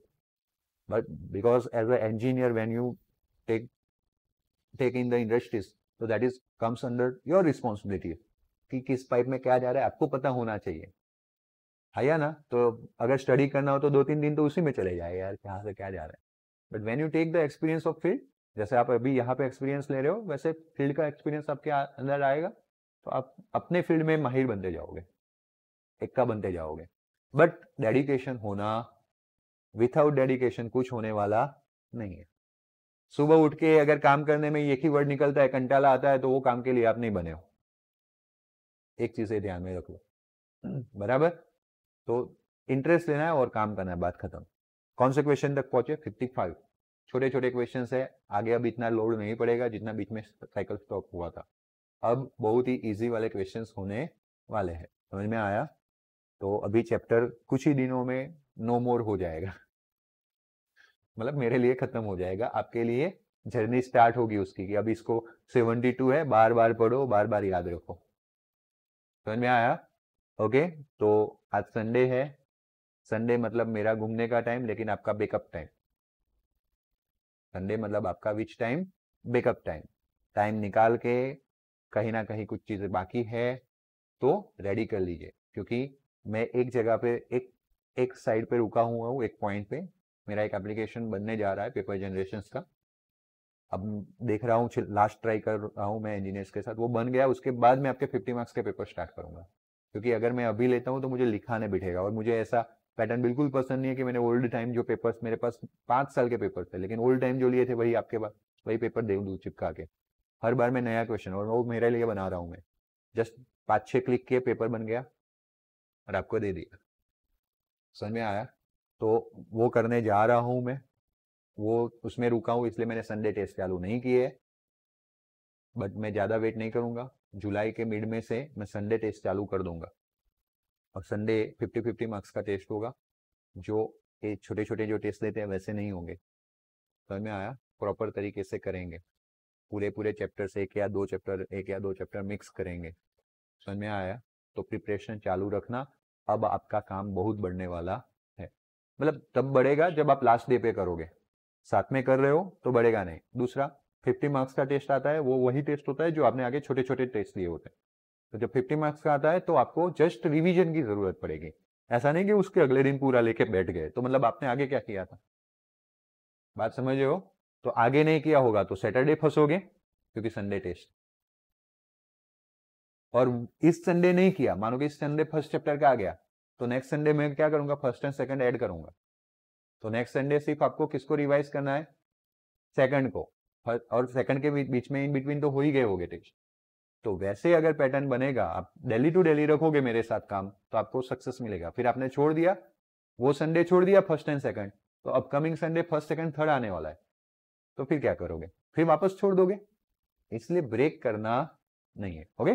But because as a engineer when you take in the industries, तो that is comes under your responsibility कि किस पाइप में क्या जा रहा है, आपको पता होना चाहिए, है या ना। तो अगर स्टडी करना हो तो 2-3 दिन तो उसी में चले जाए यार, कहाँ से क्या जा रहा है। But when you take the experience of field, जैसे आप अभी यहाँ पे एक्सपीरियंस ले रहे हो, वैसे फील्ड का एक्सपीरियंस आपके अंदर आएगा, तो आप अपने फील्ड में माहिर बनते जाओगे, एक्का बनते जाओगे। बट डेडिकेशन होना, विथआउट डेडिकेशन कुछ होने वाला नहीं है। सुबह उठ के अगर काम करने में एक ही वर्ड निकलता है, कंटाला आता है, तो वो काम के लिए आप नहीं बने हो। एक चीज है ध्यान में रख लो, बराबर। तो इंटरेस्ट लेना है और काम करना है, बात खत्म। कौन से क्वेश्चन तक पहुंचे? 55 छोटे छोटे क्वेश्चन है, आगे अब इतना लोड नहीं पड़ेगा जितना बीच में साइकिल स्टॉप हुआ था। अब बहुत ही इजी वाले क्वेश्चंस होने वाले हैं, समझ में आया? तो अभी चैप्टर कुछ ही दिनों में नो मोर हो जाएगा, मतलब मेरे लिए खत्म हो जाएगा, आपके लिए जर्नी स्टार्ट होगी उसकी, कि अब इसको 72 है, बार बार पढ़ो, बार बार याद रखो। समझ में आया? ओके। तो आज संडे है, संडे मतलब मेरा घूमने का टाइम, लेकिन आपका बेकअप टाइम। संडे मतलब आपका which time? Backup time. Time निकाल के कहीं ना कहीं कुछ चीजें बाकी है तो रेडी कर लीजिए, क्योंकि मैं एक जगह पे एक साइड पे रुका हुआ हूँ, एक पॉइंट पे मेरा एक एप्लीकेशन बनने जा रहा है पेपर जनरेशन का। अब देख रहा हूँ, लास्ट ट्राई कर रहा हूँ मैं इंजीनियर्स के साथ, वो बन गया, उसके बाद मैं आपके 50 मार्क्स के पेपर स्टार्ट करूंगा। क्योंकि अगर मैं अभी लेता हूँ तो मुझे लिखाने बिठेगा, और मुझे ऐसा पैटर्न बिल्कुल पसंद नहीं है कि मैंने ओल्ड टाइम जो पेपर्स, मेरे पास 5 साल के पेपर थे लेकिन ओल्ड टाइम जो लिए थे वही आपके पास वही पेपर दे दूँ चिपका के। हर बार मैं नया क्वेश्चन, और वो मेरे लिए बना रहा हूँ मैं, जस्ट 5-6 क्लिक किए पेपर बन गया और आपको दे दिया। समझ में आया? तो वो करने जा रहा हूँ मैं, वो उसमें रुका हूँ, इसलिए मैंने संडे टेस्ट चालू नहीं किए। बट मैं ज़्यादा वेट नहीं करूँगा, जुलाई के मिड में से मैं संडे टेस्ट चालू कर दूंगा। और संडे 50-50 मार्क्स का टेस्ट होगा, जो ये छोटे छोटे जो टेस्ट देते हैं वैसे नहीं होंगे। समझ में आया? प्रॉपर तरीके से करेंगे, पूरे पूरे चैप्टर से एक या दो चैप्टर मिक्स करेंगे। समझ में आया? तो प्रिपरेशन चालू रखना, अब आपका काम बहुत बढ़ने वाला है। मतलब तब बढ़ेगा जब आप लास्ट डे पे करोगे, साथ में कर रहे हो तो बढ़ेगा नहीं। दूसरा, 50 मार्क्स का टेस्ट आता है, वो वही टेस्ट होता है जो आपने आगे छोटे छोटे टेस्ट दिए होते हैं। तो जब 50 मार्क्स का आता है तो आपको जस्ट रिवीजन की जरूरत पड़ेगी। ऐसा नहीं कि उसके अगले दिन पूरा लेके बैठ गए, तो मतलब आपने आगे क्या किया था, बात समझ रहे हो? तो आगे नहीं किया होगा तो सैटरडे फंसोगे, क्योंकि संडे टेस्ट। और इस संडे नहीं किया, मानो कि इस संडे फर्स्ट चैप्टर का आ गया, तो नेक्स्ट संडे मैं क्या करूंगा, फर्स्ट एंड सेकंड ऐड करूंगा। तो नेक्स्ट संडे सिर्फ आपको किसको रिवाइज करना है, सेकंड को। और सेकंड के बीच में इन बिटवीन तो हो ही गए होगे टेस्ट। तो वैसे अगर पैटर्न बनेगा, आप डेली टू डेली रखोगे मेरे साथ काम, तो आपको सक्सेस मिलेगा। फिर आपने छोड़ दिया, वो संडे छोड़ दिया फर्स्ट एंड सेकंड, तो upcoming Sunday first second third आने वाला है, तो फिर क्या करोगे, फिर वापस छोड़ दोगे। इसलिए ब्रेक करना नहीं है। ओके?